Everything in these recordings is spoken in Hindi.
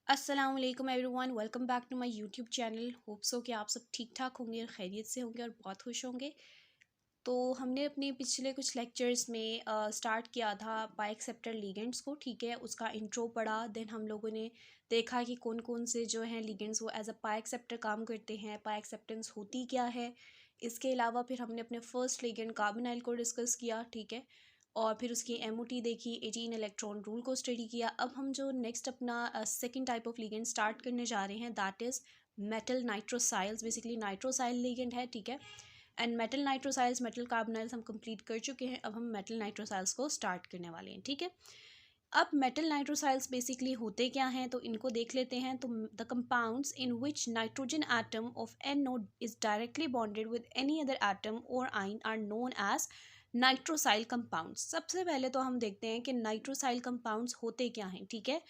अस्सलाम वालेकुम everyone, welcome back to my YouTube channel. Hope so कि आप सब ठीक ठाक होंगे और खैरियत से होंगे और बहुत खुश होंगे। तो हमने अपने पिछले कुछ लेक्चर्स में स्टार्ट किया था पाई एक्सेप्टर लिगेंड्स को, ठीक है। उसका इंट्रो पढ़ा, देन हम लोगों ने देखा कि कौन कौन से जो हैं लिगेंड्स वो एज अ पाई एक्सेप्टर काम करते हैं, पाई एक्सेप्टेंस होती क्या है। इसके अलावा फिर हमने अपने फर्स्ट लिगेंड कार्बोनाइल को डिस्कस किया, ठीक है। और फिर उसकी एमओटी देखी, 18 इलेक्ट्रॉन रूल को स्टडी किया। अब हम जो नेक्स्ट अपना second type of ligand start करने जा रहे हैं, that is metal nitrosyls. Basically nitrosyl ligand है, ठीक है। And metal nitrosyls, metal carbonyls हम कंप्लीट कर चुके हैं। अब हम मेटल नाइट्रोसाइल्स को स्टार्ट करने वाले हैं, ठीक है। अब मेटल नाइट्रोसाइल्स बेसिकली होते क्या हैं, तो इनको देख लेते हैं। तो the compounds in which nitrogen atom of NO is directly bonded with any other atom और आइन आर नोन एज नाइट्रोसाइल कंपाउंड्स। सबसे पहले तो हम देखते हैं कि नाइट्रोसाइल कंपाउंड्स होते क्या हैं, ठीक है।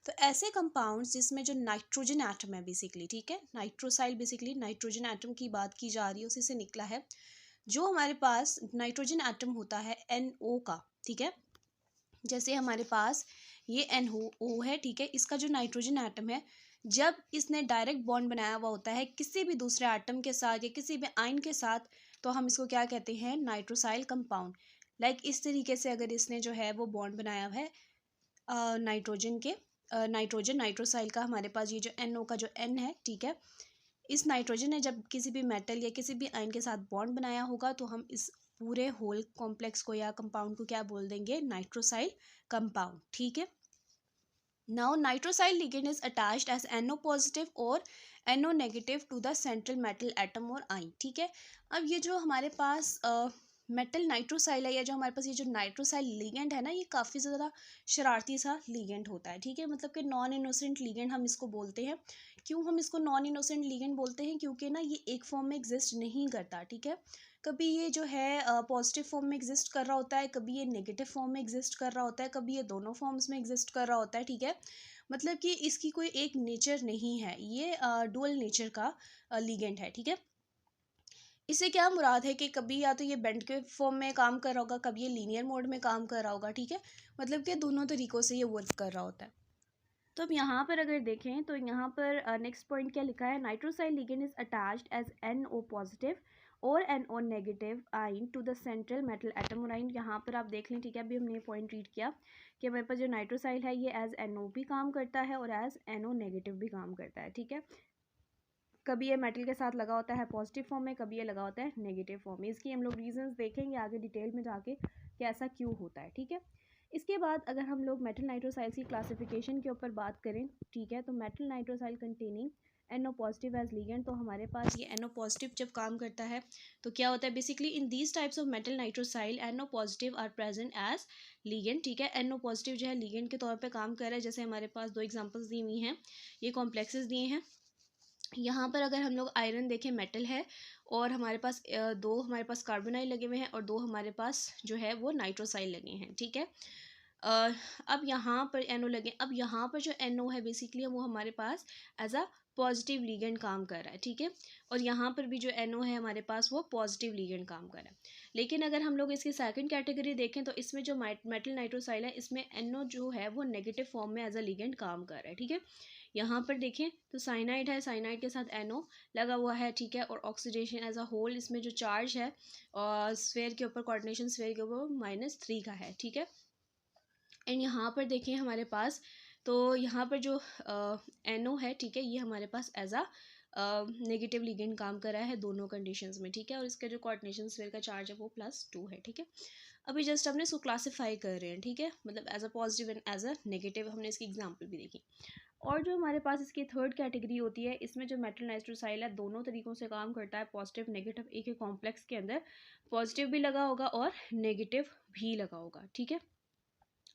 तो ऐसे कंपाउंड्स जिसमें जो नाइट्रोजन एटम है बेसिकली, ठीक है, नाइट्रोसाइल बेसिकली नाइट्रोजन एटम की बात की जा रही है, उसी से निकला है। जो हमारे पास नाइट्रोजन एटम होता है NO का, ठीक है, जैसे हमारे पास ये NO है, ठीक है। इसका जो नाइट्रोजन एटम है, जब इसने डायरेक्ट बॉन्ड बनाया हुआ होता है किसी भी दूसरे एटम के साथ या किसी भी आयन के साथ, तो हम इसको क्या कहते हैं, नाइट्रोसाइल कंपाउंड। लाइक इस तरीके से अगर इसने जो है वो बॉन्ड बनाया हुआ है नाइट्रोजन के, नाइट्रोजन नाइट्रोसाइल का, हमारे पास ये जो NO का जो N है, ठीक है। इस नाइट्रोजन ने जब किसी भी मेटल या किसी भी आयन के साथ बॉन्ड बनाया होगा, तो हम इस पूरे होल कॉम्प्लेक्स को या कंपाउंड को क्या बोल देंगे, नाइट्रोसाइल कंपाउंड, ठीक है। Now nitrosyl ligand is attached as NO positive और NO negative to the central metal atom और आइन, ठीक है। अब ये जो हमारे पास मेटल नाइट्रोसाइल है, या जो हमारे पास ये जो नाइट्रोसाइल लिगेंड है ना, ये काफ़ी ज़्यादा शरारती सा लिगेंड होता है, ठीक है। मतलब कि नॉन इनोसेंट लिगेंड हम इसको बोलते हैं। क्यों हम इसको नॉन इनोसेंट लिगेंड बोलते हैं, क्योंकि ना ये एक फॉर्म में एग्जिस्ट नहीं करता, ठीक है। कभी ये जो है पॉजिटिव फॉर्म में एग्जिस्ट कर रहा होता है, कभी ये नेगेटिव फॉर्म में एग्जिस्ट कर रहा होता है, कभी ये दोनों फॉर्म्स में एग्जिस्ट कर रहा होता है, ठीक है। मतलब कि इसकी कोई एक नेचर नहीं है, ये डुअल नेचर का लिगेंड है, ठीक है। इससे क्या मुराद है कि कभी या तो ये बेंड के फॉर्म में काम कर रहा होगा, कभी ये लीनियर मोड में काम कर रहा होगा, ठीक है। मतलब कि दोनों तरीक़ों से ये वर्क कर रहा होता है। तो अब यहाँ पर अगर देखें तो यहाँ पर नेक्स्ट पॉइंट क्या लिखा है, nitrosyl ligand is attached as NO positive और NO negative ion to the central metal atom और आइन। यहाँ पर आप देख लें, ठीक है। अभी हमने पॉइंट रीड किया कि हमारे पास जो नाइट्रोसाइल है ये एज NO भी काम करता है और एज NO नेगेटिव भी काम करता है, ठीक है। कभी ये मेटल के साथ लगा होता है पॉजिटिव फॉर्म में, कभी ये लगा होता है नेगेटिव फॉर्म में। इसकी हम लोग रीजंस देखेंगे आगे डिटेल में जाके कि ऐसा क्यों होता है, ठीक है। इसके बाद अगर हम लोग मेटल नाइट्रोसाइल की क्लासिफिकेशन के ऊपर बात करें, ठीक है, तो metal nitrosyl containing NO positive as ligand, तो हमारे पास ये NO पॉजिटिव जब काम करता है तो क्या होता है, basically in these types of metal nitrosyl NO positive are present as ligand, ठीक है। NO पॉजिटिव जो है लिगेंड के तौर पे काम कर रहा है। जैसे हमारे पास दो एग्जांपल्स दी हुई हैं, ये कॉम्प्लेक्सेस दिए हैं। यहाँ पर अगर हम लोग आयरन देखें, मेटल है, और हमारे पास दो हमारे पास कार्बोनाइल लगे हुए हैं और दो हमारे पास जो है वो नाइट्रोसाइल लगे हैं, ठीक है। अ, अब यहाँ पर NO लगे। अब यहाँ पर जो NO है बेसिकली वो हमारे पास एज अ पॉजिटिव लिगेंड काम कर रहा है, ठीक है। और यहाँ पर भी जो NO है हमारे पास वो पॉजिटिव लिगेंड काम कर रहा है। लेकिन अगर हम लोग इसकी सेकंड कैटेगरी देखें तो इसमें जो मेटल नाइट्रोसाइल है, इसमें NO जो है वो नेगेटिव फॉर्म में एज अ लिगेंड काम कर रहा है, ठीक है। यहाँ पर देखें तो साइनाइड है, साइनाइड के साथ NO लगा हुआ है, ठीक है। और ऑक्सीडेशन एज अ होल, इसमें जो चार्ज है और स्फेयर के ऊपर, कोऑर्डिनेशन स्फेयर के ऊपर -3 का है, ठीक है। एंड यहाँ पर देखें हमारे पास, तो यहाँ पर जो NO है, ठीक है, ये हमारे पास एज अ नेगेटिव लिगेंड काम कर रहा है दोनों कंडीशंस में, ठीक है। और इसका जो कोऑर्डिनेशन स्फेयर का चार्ज है वो +2 है, ठीक है। अभी जस्ट हमने इसको क्लासीफाई कर रहे हैं, ठीक है, मतलब as a positive and as a negative, हमने इसकी एग्जांपल भी देखी। और जो हमारे पास इसकी थर्ड कैटेगरी होती है, इसमें जो मेटल नाइट्रोसाइल है दोनों तरीक़ों से काम करता है, पॉजिटिव नेगेटिव। एक ही कॉम्प्लेक्स के अंदर पॉजिटिव भी लगा होगा और नेगेटिव भी लगा होगा, ठीक है।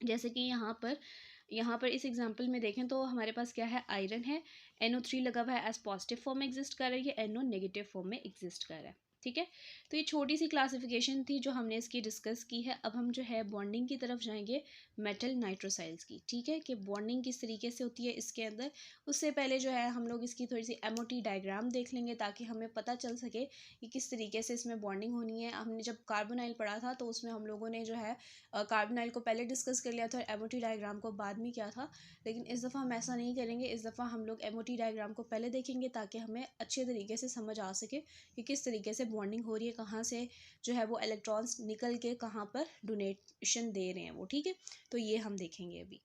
जैसे कि यहाँ पर इस एग्जांपल में देखें तो हमारे पास क्या है, आयरन है, NO3 लगा हुआ है, एज पॉजिटिव फॉर्म में एग्जिस्ट कर रहा है, ये NO नेगेटिव फॉर्म में एग्जिस्ट कर रहा है। ठीक है। तो ये छोटी सी क्लासिफिकेशन थी जो हमने इसकी डिस्कस की है। अब हम जो है बॉन्डिंग की तरफ जाएंगे मेटल नाइट्रोसाइल्स की, ठीक है, कि बॉन्डिंग किस तरीके से होती है इसके अंदर। उससे पहले जो है हम लोग इसकी थोड़ी सी एमओटी डायग्राम देख लेंगे ताकि हमें पता चल सके कि किस तरीके से इसमें बॉन्डिंग होनी है। हमने जब कार्बोनाइल पढ़ा था तो उसमें हम लोगों ने जो है कार्बोनाइल को पहले डिस्कस कर लिया था और एमओटी डायग्राम को बाद में किया था, लेकिन इस दफ़ा हम ऐसा नहीं करेंगे। इस दफ़ा हम लोग एमओटी डायग्राम को पहले देखेंगे ताकि हमें अच्छे तरीके से समझ आ सके कि किस तरीके से बॉन्डिंग हो रही है, कहाँ से जो है वो इलेक्ट्रॉन्स निकल के कहाँ पर डोनेशन दे रहे हैं वो, ठीक है। तो ये हम देखेंगे अभी।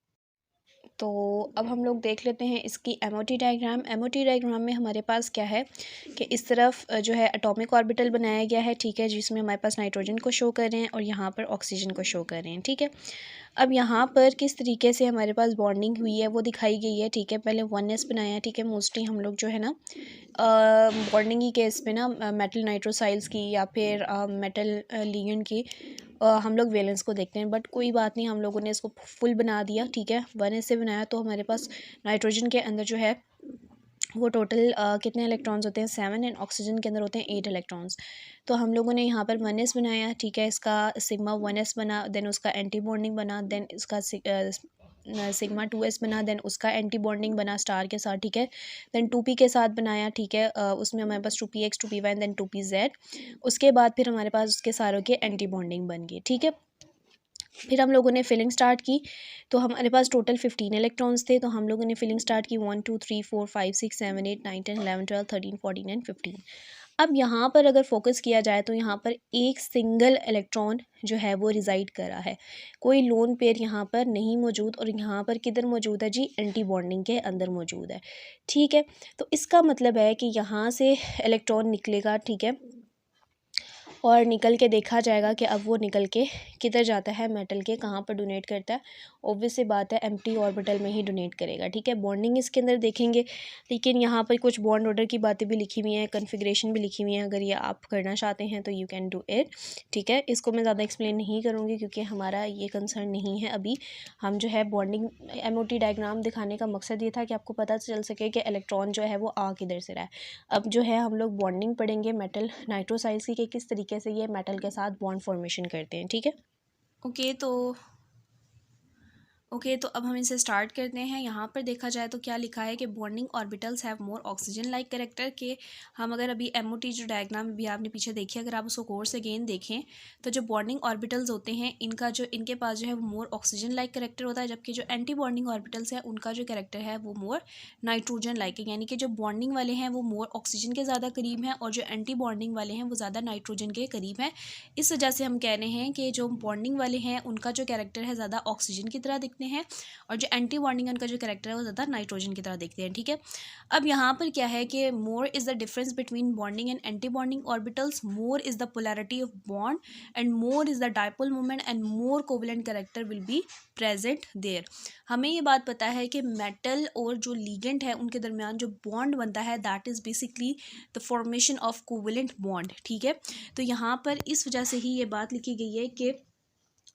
तो अब हम लोग देख लेते हैं इसकी एमओटी डायग्राम। एमओटी डायग्राम में हमारे पास क्या है कि इस तरफ जो है एटॉमिक ऑर्बिटल बनाया गया है, ठीक है, जिसमें हमारे पास नाइट्रोजन को शो कर रहे हैं और यहाँ पर ऑक्सीजन को शो कर रहे हैं, ठीक है। अब यहाँ पर किस तरीके से हमारे पास बॉन्डिंग हुई है वो दिखाई गई है, ठीक है। पहले 1s बनाया, ठीक है। मोस्टली हम लोग जो है ना बॉन्डिंग की केस में ना मेटल नाइट्रोसाइल्स की या फिर मेटल लिगेंड की हम लोग वैलेंस को देखते हैं, बट कोई बात नहीं, हम लोगों ने इसको फुल बना दिया, ठीक है। 1s से बनाया तो हमारे पास नाइट्रोजन के अंदर जो है वो टोटल कितने इलेक्ट्रॉन्स होते हैं 7, एंड ऑक्सीजन के अंदर होते हैं 8 इलेक्ट्रॉन्स। तो हम लोगों ने यहाँ पर 1s बनाया, ठीक है। इसका सिग्मा 1s बना, देन उसका एंटी बॉन्डिंग बना, देन इसका सिग्मा 2s बना, देन उसका एंटी बॉन्डिंग बना स्टार के साथ, ठीक है। देन 2p के साथ बनाया, ठीक है। उसमें हमारे पास 2px 2py देन 2pz। उसके बाद फिर हमारे पास उसके सारों के एंटी बॉन्डिंग बन गई, ठीक है। फिर हम लोगों ने फिलिंग स्टार्ट की तो हमारे पास टोटल 15 इलेक्ट्रॉन्स थे, तो हम लोगों ने फिलिंग स्टार्ट की 1 2 3 4 5 6 7 8 9 10 11 12 13 14 एंड 15। अब यहाँ पर अगर फोकस किया जाए तो यहाँ पर एक सिंगल इलेक्ट्रॉन जो है वो रिजाइड कर रहा है, कोई लोन पेयर यहाँ पर नहीं मौजूद, और यहाँ पर किधर मौजूद है जी, एंटी बॉन्डिंग के अंदर मौजूद है, ठीक है। तो इसका मतलब है कि यहाँ से इलेक्ट्रॉन निकलेगा, ठीक है, और निकल के देखा जाएगा कि अब वो निकल के किधर जाता है, मेटल के कहाँ पर डोनेट करता है। ऑब्वियस सी बात है एम्प्टी ऑर्बिटल में ही डोनेट करेगा, ठीक है। बॉन्डिंग इसके अंदर देखेंगे, लेकिन यहाँ पर कुछ बॉन्ड ऑर्डर की बातें भी लिखी हुई हैं, कन्फिग्रेशन भी लिखी हुई हैं। अगर ये आप करना चाहते हैं तो यू कैन डू इट, ठीक है। इसको मैं ज़्यादा एक्सप्लेन नहीं करूँगी क्योंकि हमारा ये कंसर्न नहीं है अभी। हम जो है बॉन्डिंग एमओटी डायग्राम दिखाने का मकसद ये था कि आपको पता चल सके कि इलेक्ट्रॉन जो है वो आ किधर से रहा है। अब जो है हम लोग बॉन्डिंग पढ़ेंगे मेटल नाइट्रोसाइल्स की कि किस तरीके से ये मेटल के साथ बॉन्ड फॉर्मेशन करते हैं, ठीक है। ओके, तो अब हम इसे स्टार्ट करते हैं। यहाँ पर देखा जाए तो क्या लिखा है कि bonding orbitals have more oxygen like character के। हम अगर अभी एमओटी जो डायग्राम भी आपने पीछे देखी, अगर आप उसको कोर्स अगेन देखें तो जो बॉन्डिंग ऑर्बिटल्स होते हैं इनके पास जो है वो मोर ऑक्सीजन लाइक कैरेक्टर होता है, जबकि जो एंटी बॉन्डिंग ऑर्बिटल्स हैं उनका जो कैरेक्टर है वो मोर नाइट्रोजन लाइक है। यानी कि जो बॉन्डिंग वाले हैं वो मोर ऑक्सीजन के ज़्यादा करीब हैं और जो एंटी बॉन्डिंग वाले हैं वो ज़्यादा नाइट्रोजन के करीब हैं। इस वजह से हम कह रहे हैं कि जो बॉन्डिंग वाले हैं उनका जो कैरेक्टर है ज़्यादा ऑक्सीजन की तरह दिखते हैं, और जो एंटी बॉन्डिंग उनका जो कैरेक्टर है वो ज़्यादा नाइट्रोजन की तरह दिखते हैं, ठीक है। अब यहाँ पर क्या है कि more is the difference between bonding and anti bonding orbitals, more is the polarity of bond and more is the dipole moment and more covalent character will be present there. हमें ये बात पता है कि मेटल और जो लीगेंट है उनके दरमियान जो बॉन्ड बनता है that is basically the formation of covalent bond, ठीक है। तो यहाँ पर इस वजह से ही ये बात लिखी गई है कि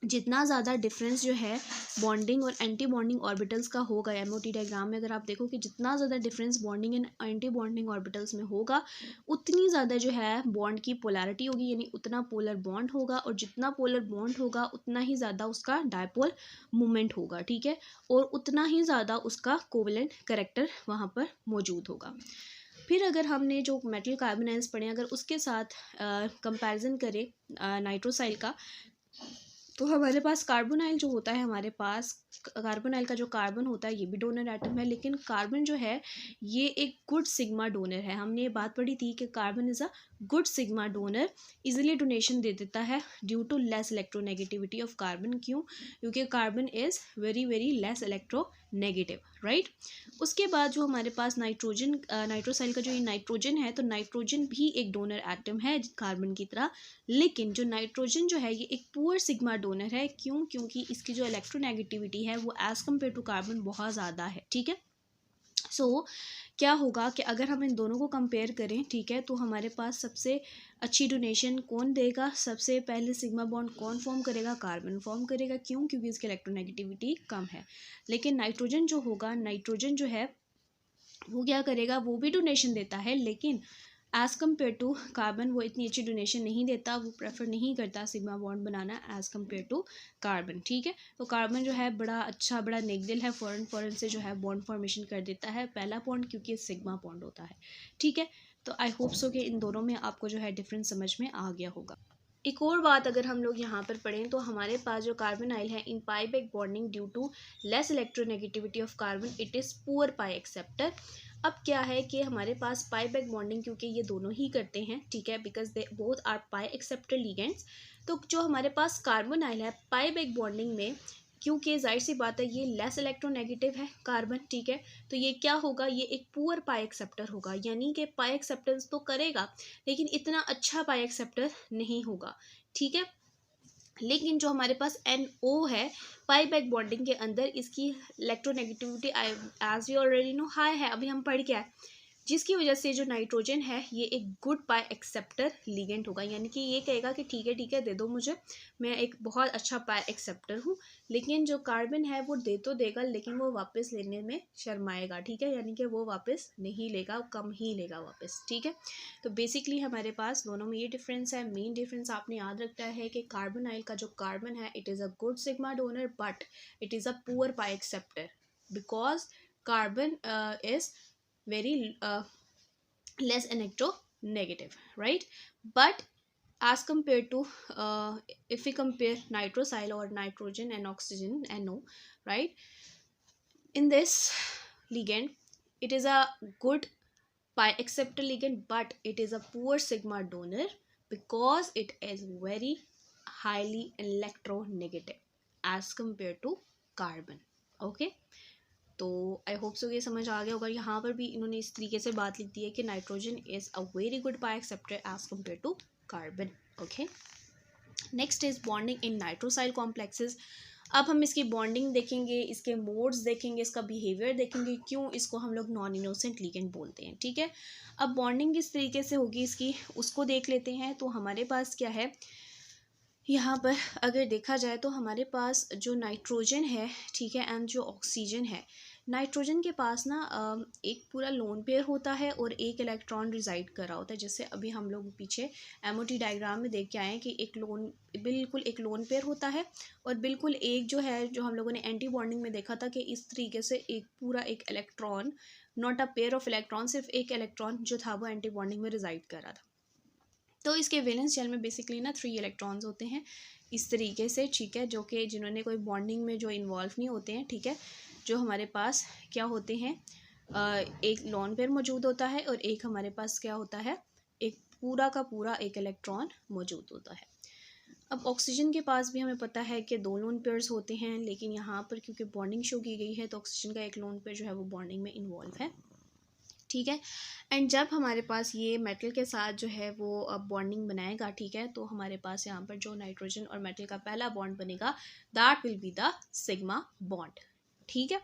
जितना ज़्यादा डिफरेंस जो है बॉन्डिंग और एंटी बॉन्डिंग ऑर्बिटल्स का होगा, एमओटी डायग्राम में अगर आप देखो कि जितना ज़्यादा difference bonding and anti bonding orbitals में होगा उतनी ज़्यादा जो है बॉन्ड की पोलैरिटी होगी, यानी उतना पोलर बॉन्ड होगा, और जितना पोलर बॉन्ड होगा उतना ही ज़्यादा उसका डायपोल मोमेंट होगा, ठीक है, और उतना ही ज़्यादा उसका कोवेलेंट कैरेक्टर वहाँ पर मौजूद होगा। फिर अगर हमने जो मेटल कार्बोनाइल्स पढ़े अगर उसके साथ कंपैरिजन करें नाइट्रोसाइल का, तो हमारे पास कार्बोनाइल जो होता है, हमारे पास कार्बोनाइल का जो कार्बन होता है ये भी डोनर एटम है, लेकिन कार्बन जो है ये एक गुड सिग्मा डोनर है। हमने ये बात पढ़ी थी कि carbon is a good sigma donor, easily donation दे देता है due to less electronegativity of carbon. क्यों? क्योंकि carbon is very very less electronegative, right. उसके बाद जो हमारे पास नाइट्रोजन नाइट्रोसाइल का जो ये नाइट्रोजन है, तो नाइट्रोजन भी एक डोनर एटम है कार्बन की तरह, लेकिन जो नाइट्रोजन जो है ये एक पुअर सिग्मा डोनर है। क्यों? क्योंकि इसकी जो इलेक्ट्रोनेगेटिविटी है वो एज़ कम्पेयर टू कार्बन बहुत ज़्यादा है, ठीक है। सो क्या होगा कि अगर हम इन दोनों को कंपेयर करें, ठीक है, तो हमारे पास सबसे अच्छी डोनेशन कौन देगा, सबसे पहले सिग्मा बॉन्ड कौन फॉर्म करेगा, कार्बन फॉर्म करेगा। क्यों? क्योंकि इसकी इलेक्ट्रोनेगेटिविटी कम है। लेकिन नाइट्रोजन जो होगा, नाइट्रोजन जो है वो क्या करेगा, वो भी डोनेशन देता है, लेकिन एज़ कम्पेयर टू कार्बन वो इतनी अच्छी डोनेशन नहीं देता, वो प्रेफर नहीं करता सिग्मा बॉन्ड बनाना एज़ कम्पेयर टू कार्बन, ठीक है। तो कार्बन जो है बड़ा अच्छा, बड़ा नेक-दिल है, फ़ौरन से जो है बॉन्ड फॉर्मेशन कर देता है पहला बॉन्ड, क्योंकि सिग्मा बॉन्ड होता है, ठीक है। तो आई होप सो कि इन दोनों में आपको जो है डिफरेंस समझ में आ गया होगा। एक और बात अगर हम लोग यहाँ पर पढ़ें तो हमारे पास जो कार्बोनाइल है in pi back bonding due to less electronegativity of carbon it is poor pi acceptor. अब क्या है कि हमारे पास पाई बैक बॉन्डिंग, क्योंकि ये दोनों ही करते हैं, ठीक है, because they both are pi acceptor ligands. तो जो हमारे पास कार्बोनाइल है पाई बैक बॉन्डिंग में, क्योंकि जाहिर सी बात है ये लेस इलेक्ट्रोनेगेटिव है कार्बन, ठीक है, तो ये क्या होगा, ये एक पुअर पाई एक्सेप्टर होगा, यानी कि पाई एक्सेप्टेंस तो करेगा लेकिन इतना अच्छा पाई एक्सेप्टर नहीं होगा, ठीक है। लेकिन जो हमारे पास NO है पाई बैक बॉन्डिंग के अंदर, इसकी electronegativity as we already know high है, अभी हम पढ़ के आए, जिसकी वजह से जो नाइट्रोजन है ये एक गुड पाई एक्सेप्टर लिगेंड होगा, यानी कि ये कहेगा कि ठीक है दे दो मुझे, मैं एक बहुत अच्छा पाई एक्सेप्टर हूँ। लेकिन जो कार्बन है वो दे तो देगा लेकिन वो वापस लेने में शर्माएगा, ठीक है, यानी कि वो वापस नहीं लेगा, कम ही लेगा वापस, ठीक है। तो बेसिकली हमारे पास दोनों में ये डिफरेंस है। मेन डिफरेंस आपने याद रखना है कि कार्बोनाइल का जो कार्बन है it is a good sigma donor but it is a poor pi acceptor, because carbon is very less electronegative, right? But as compared to if we compare nitrosyl or nitrogen and oxygen NO, right, in this ligand it is a good pi acceptor ligand but it is a poor sigma donor because it is very highly electronegative as compared to carbon, okay। तो आई होप सो ये समझ आ गया होगा। यहाँ पर भी इन्होंने इस तरीके से बात लिख दी है कि nitrogen is a very good pi acceptor as compare to carbon, okay. Next is bonding in nitrosyl complexes. अब हम इसकी बॉन्डिंग देखेंगे, इसके मोड्स देखेंगे, इसका बिहेवियर देखेंगे, क्यों इसको हम लोग नॉन इनोसेंट लिगेंड बोलते हैं, ठीक है। अब बॉन्डिंग किस तरीके से होगी इसकी उसको देख लेते हैं। तो हमारे पास क्या है यहाँ पर, अगर देखा जाए तो हमारे पास जो नाइट्रोजन है, ठीक है, एंड जो ऑक्सीजन है, नाइट्रोजन के पास ना एक पूरा लोन पेयर होता है और एक इलेक्ट्रॉन रिजाइड कर रहा होता है। जैसे अभी हम लोग पीछे MOT डायग्राम में देख के आए हैं कि बिल्कुल एक लोन पेयर होता है और बिल्कुल एक जो है, जो हम लोगों ने एंटी बॉन्डिंग में देखा था कि इस तरीके से एक पूरा एक electron, not a pair of electron, सिर्फ एक इलेक्ट्रॉन जो था वो एंटी बॉन्डिंग में रिजाइड कर रहा था। तो इसके वैलेंस शेल में बेसिकली ना 3 इलेक्ट्रॉन्स होते हैं इस तरीके से, ठीक है, जो कि जिन्होंने कोई बॉन्डिंग में जो इन्वॉल्व नहीं होते हैं, ठीक है। जो हमारे पास क्या होते हैं, एक लोन पेयर मौजूद होता है और एक हमारे पास क्या होता है, एक पूरा का पूरा एक इलेक्ट्रॉन मौजूद होता है। अब ऑक्सीजन के पास भी हमें पता है कि 2 लोन पेयर्स होते हैं, लेकिन यहाँ पर क्योंकि बॉन्डिंग शो की गई है तो ऑक्सीजन का एक लोन पेयर जो है वो बॉन्डिंग में इन्वॉल्व है, ठीक है। एंड जब हमारे पास ये मेटल के साथ जो है वो अब बॉन्डिंग बनाएगा, ठीक है, तो हमारे पास यहाँ पर जो नाइट्रोजन और मेटल का पहला बॉन्ड बनेगा that will be the sigma bond, ठीक है।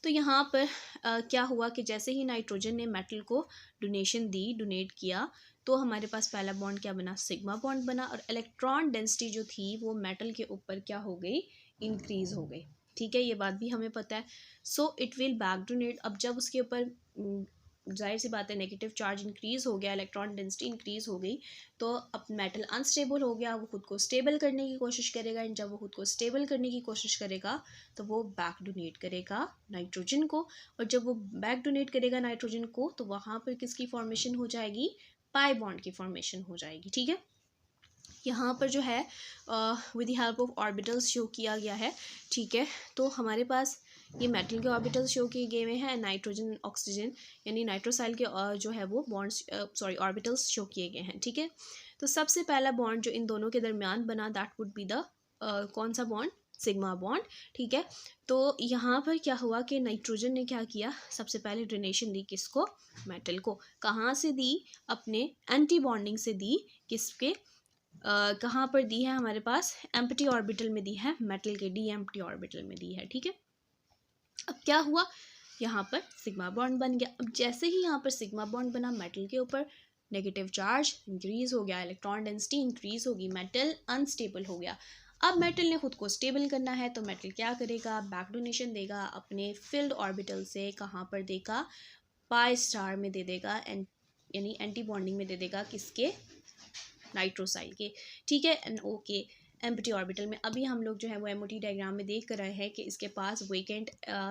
तो यहाँ पर क्या हुआ कि जैसे ही नाइट्रोजन ने मेटल को डोनेट किया तो हमारे पास पहला बॉन्ड क्या बना, सिग्मा बॉन्ड बना, और इलेक्ट्रॉन डेंसिटी जो थी वो मेटल के ऊपर क्या हो गई, इंक्रीज हो गई, ठीक है, ये बात भी हमें पता है। So it will back donate. अब जब उसके ऊपर जाहिर सी बात है नेगेटिव चार्ज इंक्रीज हो गया, इलेक्ट्रॉन डेंसिटी इंक्रीज हो गई, तो अब मेटल अनस्टेबल हो गया, वो खुद को स्टेबल करने की कोशिश करेगा, एंड जब वो खुद को स्टेबल करने की कोशिश करेगा तो वो बैक डोनेट करेगा नाइट्रोजन को, और जब वो बैक डोनेट करेगा नाइट्रोजन को तो वहाँ पर किसकी फॉर्मेशन हो जाएगी, पाई बॉन्ड की फॉर्मेशन हो जाएगी, ठीक है। यहाँ पर जो है with the help of orbitals show किया गया है, ठीक है। तो हमारे पास ये मेटल के ऑर्बिटल्स शो किए गए हुए हैं, नाइट्रोजन ऑक्सीजन यानी नाइट्रोसाइल के जो है वो बॉन्ड्स ऑर्बिटल्स शो किए गए हैं, ठीक है। तो सबसे पहला बॉन्ड जो इन दोनों के दरमियान बना दैट वुड बी द कौन सा बॉन्ड, सिग्मा बॉन्ड, ठीक है। तो यहाँ पर क्या हुआ कि नाइट्रोजन ने क्या किया, सबसे पहले डोनेशन दी किसको, मेटल को। कहाँ से दी, अपने एंटी बॉन्डिंग से दी, किसके कहाँ पर दी है, हमारे पास एम्प्टी ऑर्बिटल में दी है, मेटल के डी एम्प्टी ऑर्बिटल में दी है, ठीक है। अब क्या हुआ, यहाँ पर सिग्मा बॉन्ड बन गया। अब जैसे ही यहाँ पर सिग्मा बॉन्ड बना, मेटल के ऊपर नेगेटिव चार्ज इंक्रीज हो गया, इलेक्ट्रॉन डेंसिटी इंक्रीज होगी, मेटल अनस्टेबल हो गया। अब मेटल ने खुद को स्टेबल करना है तो मेटल क्या करेगा, बैक डोनेशन देगा अपने फिल्ड ऑर्बिटल से, कहाँ पर देगा, पाई स्टार में दे देगा, एंड यानी एंटी बॉन्डिंग में दे देगा किसके, नाइट्रोसाइल के, ठीक है, NO के एम्प्टी ऑर्बिटल में। अभी हम लोग जो है वो MOT डायग्राम में देख कर रहे हैं कि इसके पास वेकेंट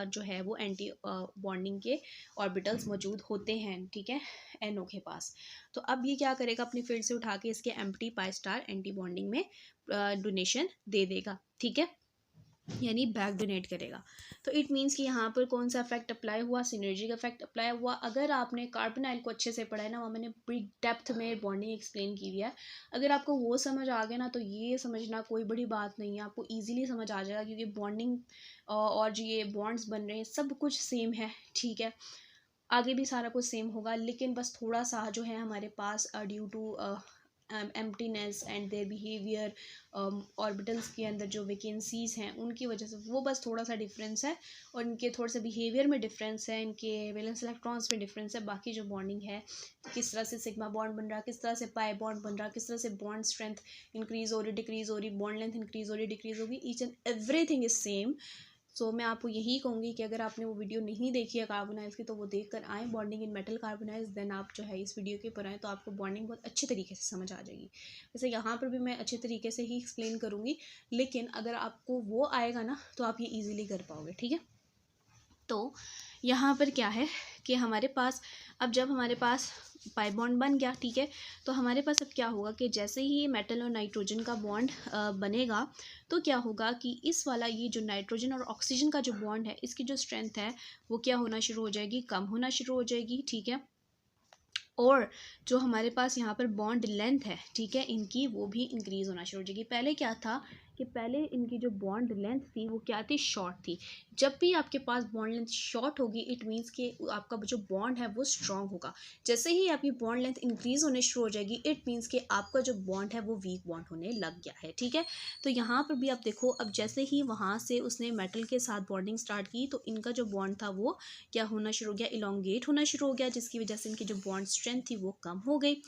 जो है वो एंटी बॉन्डिंग के ऑर्बिटल्स मौजूद होते हैं, ठीक है, NO के पास। तो अब ये क्या करेगा, अपनी फील्ड से उठा के इसके empty pi star anti bonding में डोनेशन दे देगा, ठीक है, यानी बैक डोनेट करेगा। तो इट मीन्स कि यहाँ पर कौन सा इफेक्ट अप्लाई हुआ, सिनर्जी का इफेक्ट अप्लाई हुआ। अगर आपने कार्बोनाइल को अच्छे से पढ़ा है ना, वहाँ मैंने बड़ी डेप्थ में बॉन्डिंग एक्सप्लेन की हुई है, अगर आपको वो समझ आ गया ना तो ये समझना कोई बड़ी बात नहीं है, आपको ईजिली समझ आ जाएगा, क्योंकि बॉन्डिंग और जो ये बॉन्ड्स बन रहे हैं सब कुछ सेम है, ठीक है, आगे भी सारा कुछ सेम होगा, लेकिन बस थोड़ा सा जो है हमारे पास due to emptiness and their behaviour, orbitals के अंदर जो वैकेंसीज हैं उनकी वजह से वो बस थोड़ा सा डिफरेंस है, और इनके थोड़ा सा बिहेवियर में डिफरेंस है, इनके वैलेंस इलेक्ट्रॉन्स में डिफरेंस है। बाकी जो बॉन्डिंग है, किस तरह से सिग्मा बॉन्ड बन रहा है, किस तरह से पाई बॉन्ड बन रहा है, किस तरह से बॉन्ड स्ट्रेंथ इंक्रीज हो रही डिक्रीज हो रही, बॉन्ड लेंथ इंक्रीज हो रही डिक्रीज होगी, each and everything is same. So मैं आपको यही कहूँगी कि अगर आपने वो वीडियो नहीं देखी है कार्बोनाइल्स की तो वो देख कर आएँ, bonding in metal carbonyls, then आप जो है इस वीडियो के ऊपर आएँ तो आपको बॉन्डिंग बहुत अच्छे तरीके से समझ आ जाएगी। वैसे यहाँ पर भी मैं अच्छे तरीके से ही एक्सप्लेन करूँगी, लेकिन अगर आपको वो आएगा ना तो आप ये ईजिली कर पाओगे, ठीक है। तो यहाँ पर क्या है कि हमारे पास अब जब हमारे पास पाई बॉन्ड बन गया, ठीक है, तो हमारे पास अब क्या होगा कि जैसे ही मेटल और नाइट्रोजन का बॉन्ड बनेगा तो क्या होगा कि इस वाला ये जो नाइट्रोजन और ऑक्सीजन का जो बॉन्ड है इसकी जो स्ट्रेंथ है वो क्या होना शुरू हो जाएगी, कम होना शुरू हो जाएगी, ठीक है। और जो हमारे पास यहाँ पर बॉन्ड लेंथ है, ठीक है, इनकी वो भी इंक्रीज़ होना शुरू हो जाएगी। पहले क्या था कि पहले इनकी जो बॉन्ड लेंथ थी वो क्या थी, शॉर्ट थी। जब भी आपके पास बॉन्ड लेंथ शॉर्ट होगी इट मीन्स कि आपका जो बॉन्ड है वो स्ट्रॉन्ग होगा। जैसे ही आपकी बॉन्ड लेंथ इंक्रीज़ होने शुरू हो जाएगी इट मीन्स कि आपका जो बॉन्ड है वो वीक बॉन्ड होने लग गया है, ठीक है। तो यहाँ पर भी आप देखो, अब जैसे ही वहाँ से उसने मेटल के साथ बॉन्डिंग स्टार्ट की तो इनका जो बॉन्ड था वो क्या होना शुरू हो गया, इलोंगेट होना शुरू हो गया, जिसकी वजह से इनकी जो बॉन्ड स्ट्रेंथ थी वो कम हो गई।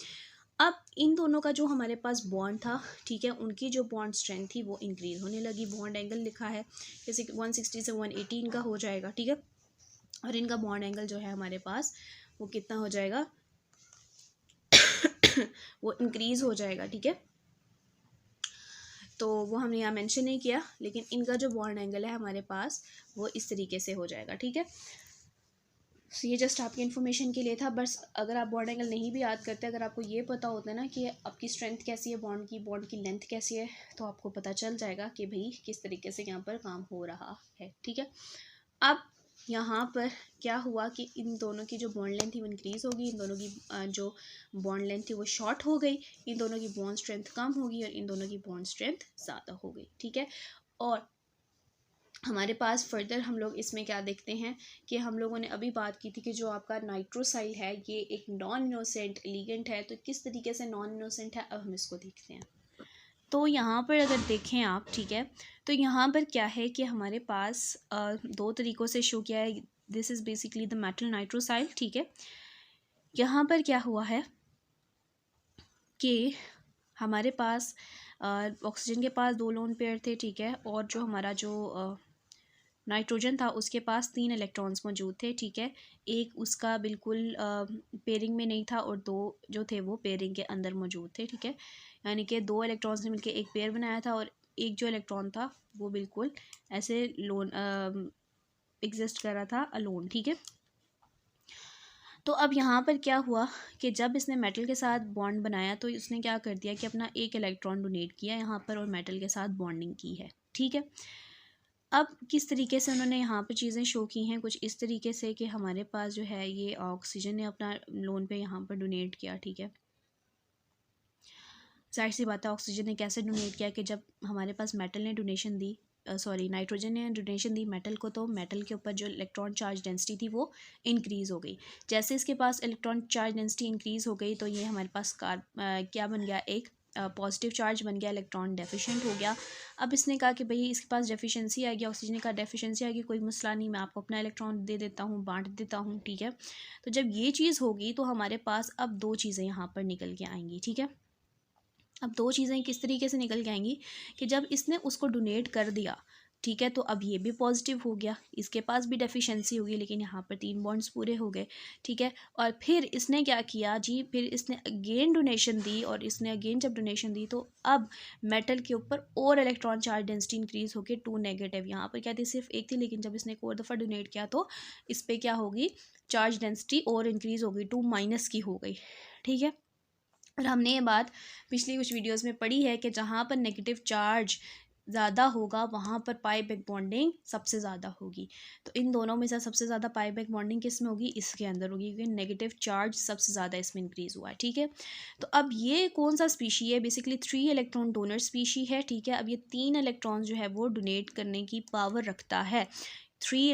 अब इन दोनों का जो हमारे पास बॉन्ड था, ठीक है, उनकी जो बॉन्ड स्ट्रेंथ थी वो इंक्रीज़ होने लगी। बॉन्ड एंगल लिखा है जैसे 160 से 180 इनका हो जाएगा, ठीक है, और इनका बॉन्ड एंगल जो है हमारे पास वो कितना हो जाएगा वो इंक्रीज़ हो जाएगा, ठीक है। तो वो हमने यहाँ मेंशन नहीं किया, लेकिन इनका जो बॉन्ड एंगल है हमारे पास वो इस तरीके से हो जाएगा, ठीक है। सो ये जस्ट आपकी इन्फॉर्मेशन के लिए था। बस अगर आप बॉन्ड एंगल नहीं भी याद करते, अगर आपको ये पता होता है ना कि आपकी स्ट्रेंथ कैसी है बॉन्ड की लेंथ कैसी है, तो आपको पता चल जाएगा कि भाई किस तरीके से यहाँ पर काम हो रहा है, ठीक है। अब यहाँ पर क्या हुआ कि इन दोनों की जो बॉन्ड लेंथ थी वो इंक्रीज़ होगी, इन दोनों की जो बॉन्ड लेंथ थी वो शॉर्ट हो गई, इन दोनों की बॉन्ड स्ट्रेंथ कम होगी और इन दोनों की बॉन्ड स्ट्रेंथ ज़्यादा हो गई, ठीक है। और हमारे पास फर्दर हम लोग इसमें क्या देखते हैं कि हम लोगों ने अभी बात की थी कि जो आपका नाइट्रोसाइल है ये एक नॉन इनोसेंट एलिगेंट है। तो किस तरीके से नॉन इनोसेंट है अब हम इसको देखते हैं। तो यहाँ पर अगर देखें आप, ठीक है, तो यहाँ पर क्या है कि हमारे पास दो तरीक़ों से शो किया है। This is basically the metal nitrosyl, ठीक है। यहाँ पर क्या हुआ है कि हमारे पास ऑक्सीजन के पास 2 लोन पेयर थे, ठीक है, और जो हमारा जो नाइट्रोजन था उसके पास 3 इलेक्ट्रॉन्स मौजूद थे, ठीक है। एक उसका बिल्कुल पेयरिंग में नहीं था और 2 जो थे वो पेयरिंग के अंदर मौजूद थे, ठीक है। यानी कि 2 इलेक्ट्रॉन्स ने मिलकर एक पेयर बनाया था और एक जो इलेक्ट्रॉन था वो बिल्कुल ऐसे लोन एग्जिस्ट कर रहा था अलोन, ठीक है। तो अब यहाँ पर क्या हुआ कि जब इसने मेटल के साथ बॉन्ड बनाया तो इसने क्या कर दिया कि अपना एक इलेक्ट्रॉन डोनेट किया यहाँ पर और मेटल के साथ बॉन्डिंग की है, ठीक है। अब किस तरीके से उन्होंने यहाँ पे चीज़ें शो की हैं, कुछ इस तरीके से कि हमारे पास जो है ये ऑक्सीजन ने अपना लोन पे यहाँ पर डोनेट किया, ठीक है। जाहिर सी बात है ऑक्सीजन ने कैसे डोनेट किया कि जब हमारे पास मेटल ने डोनेशन दी, नाइट्रोजन ने डोनेशन दी मेटल को, तो मेटल के ऊपर जो इलेक्ट्रॉन चार्ज डेंसिटी थी वो इंक्रीज़ हो गई। जैसे इसके पास इलेक्ट्रॉन चार्ज डेंसिटी इंक्रीज़ हो गई तो ये हमारे पास क्या बन गया, एक पॉजिटिव चार्ज बन गया, इलेक्ट्रॉन डेफिशिएंट हो गया। अब इसने कहा कि भाई इसके पास डेफिशिएंसी आ गया, ऑक्सीजन का डेफिशिएंसी आ गई, कोई मसला नहीं, मैं आपको अपना इलेक्ट्रॉन दे देता हूँ, बांट देता हूँ, ठीक है। तो जब ये चीज़ होगी तो हमारे पास अब 2 चीज़ें यहाँ पर निकल के आएंगी, ठीक है। अब 2 चीज़ें किस तरीके से निकल के आएंगी कि जब इसने उसको डोनेट कर दिया ठीक है। तो अब ये भी पॉजिटिव हो गया, इसके पास भी डेफिशिएंसी होगी, लेकिन यहाँ पर 3 बॉन्ड्स पूरे हो गए। ठीक है। और फिर इसने क्या किया जी, फिर इसने अगेन डोनेशन दी, और इसने अगेन जब डोनेशन दी तो अब मेटल के ऊपर और इलेक्ट्रॉन चार्ज डेंसिटी इंक्रीज होकर 2 नेगेटिव, यहाँ पर क्या थी सिर्फ एक थी, लेकिन जब इसने एक और दफ़ा डोनेट किया तो इस पर क्या होगी, चार्ज डेंसिटी और इंक्रीज़ हो गई, 2 माइनस की हो गई। ठीक है। और हमने ये बात पिछली कुछ वीडियोस में पढ़ी है कि जहाँ पर नेगेटिव चार्ज ज़्यादा होगा वहाँ पर पाई बैक बॉन्डिंग सबसे ज़्यादा होगी। तो इन दोनों में से सबसे ज़्यादा पाई बैक बॉन्डिंग किस में होगी, इसके अंदर होगी, क्योंकि नेगेटिव चार्ज सबसे ज़्यादा इसमें इंक्रीज़ हुआ है। ठीक है। तो अब ये कौन सा स्पीशी है, बेसिकली 3 इलेक्ट्रॉन डोनर स्पीशी है। ठीक है। अब ये 3 इलेक्ट्रॉन्स जो है वो डोनेट करने की पावर रखता है। 3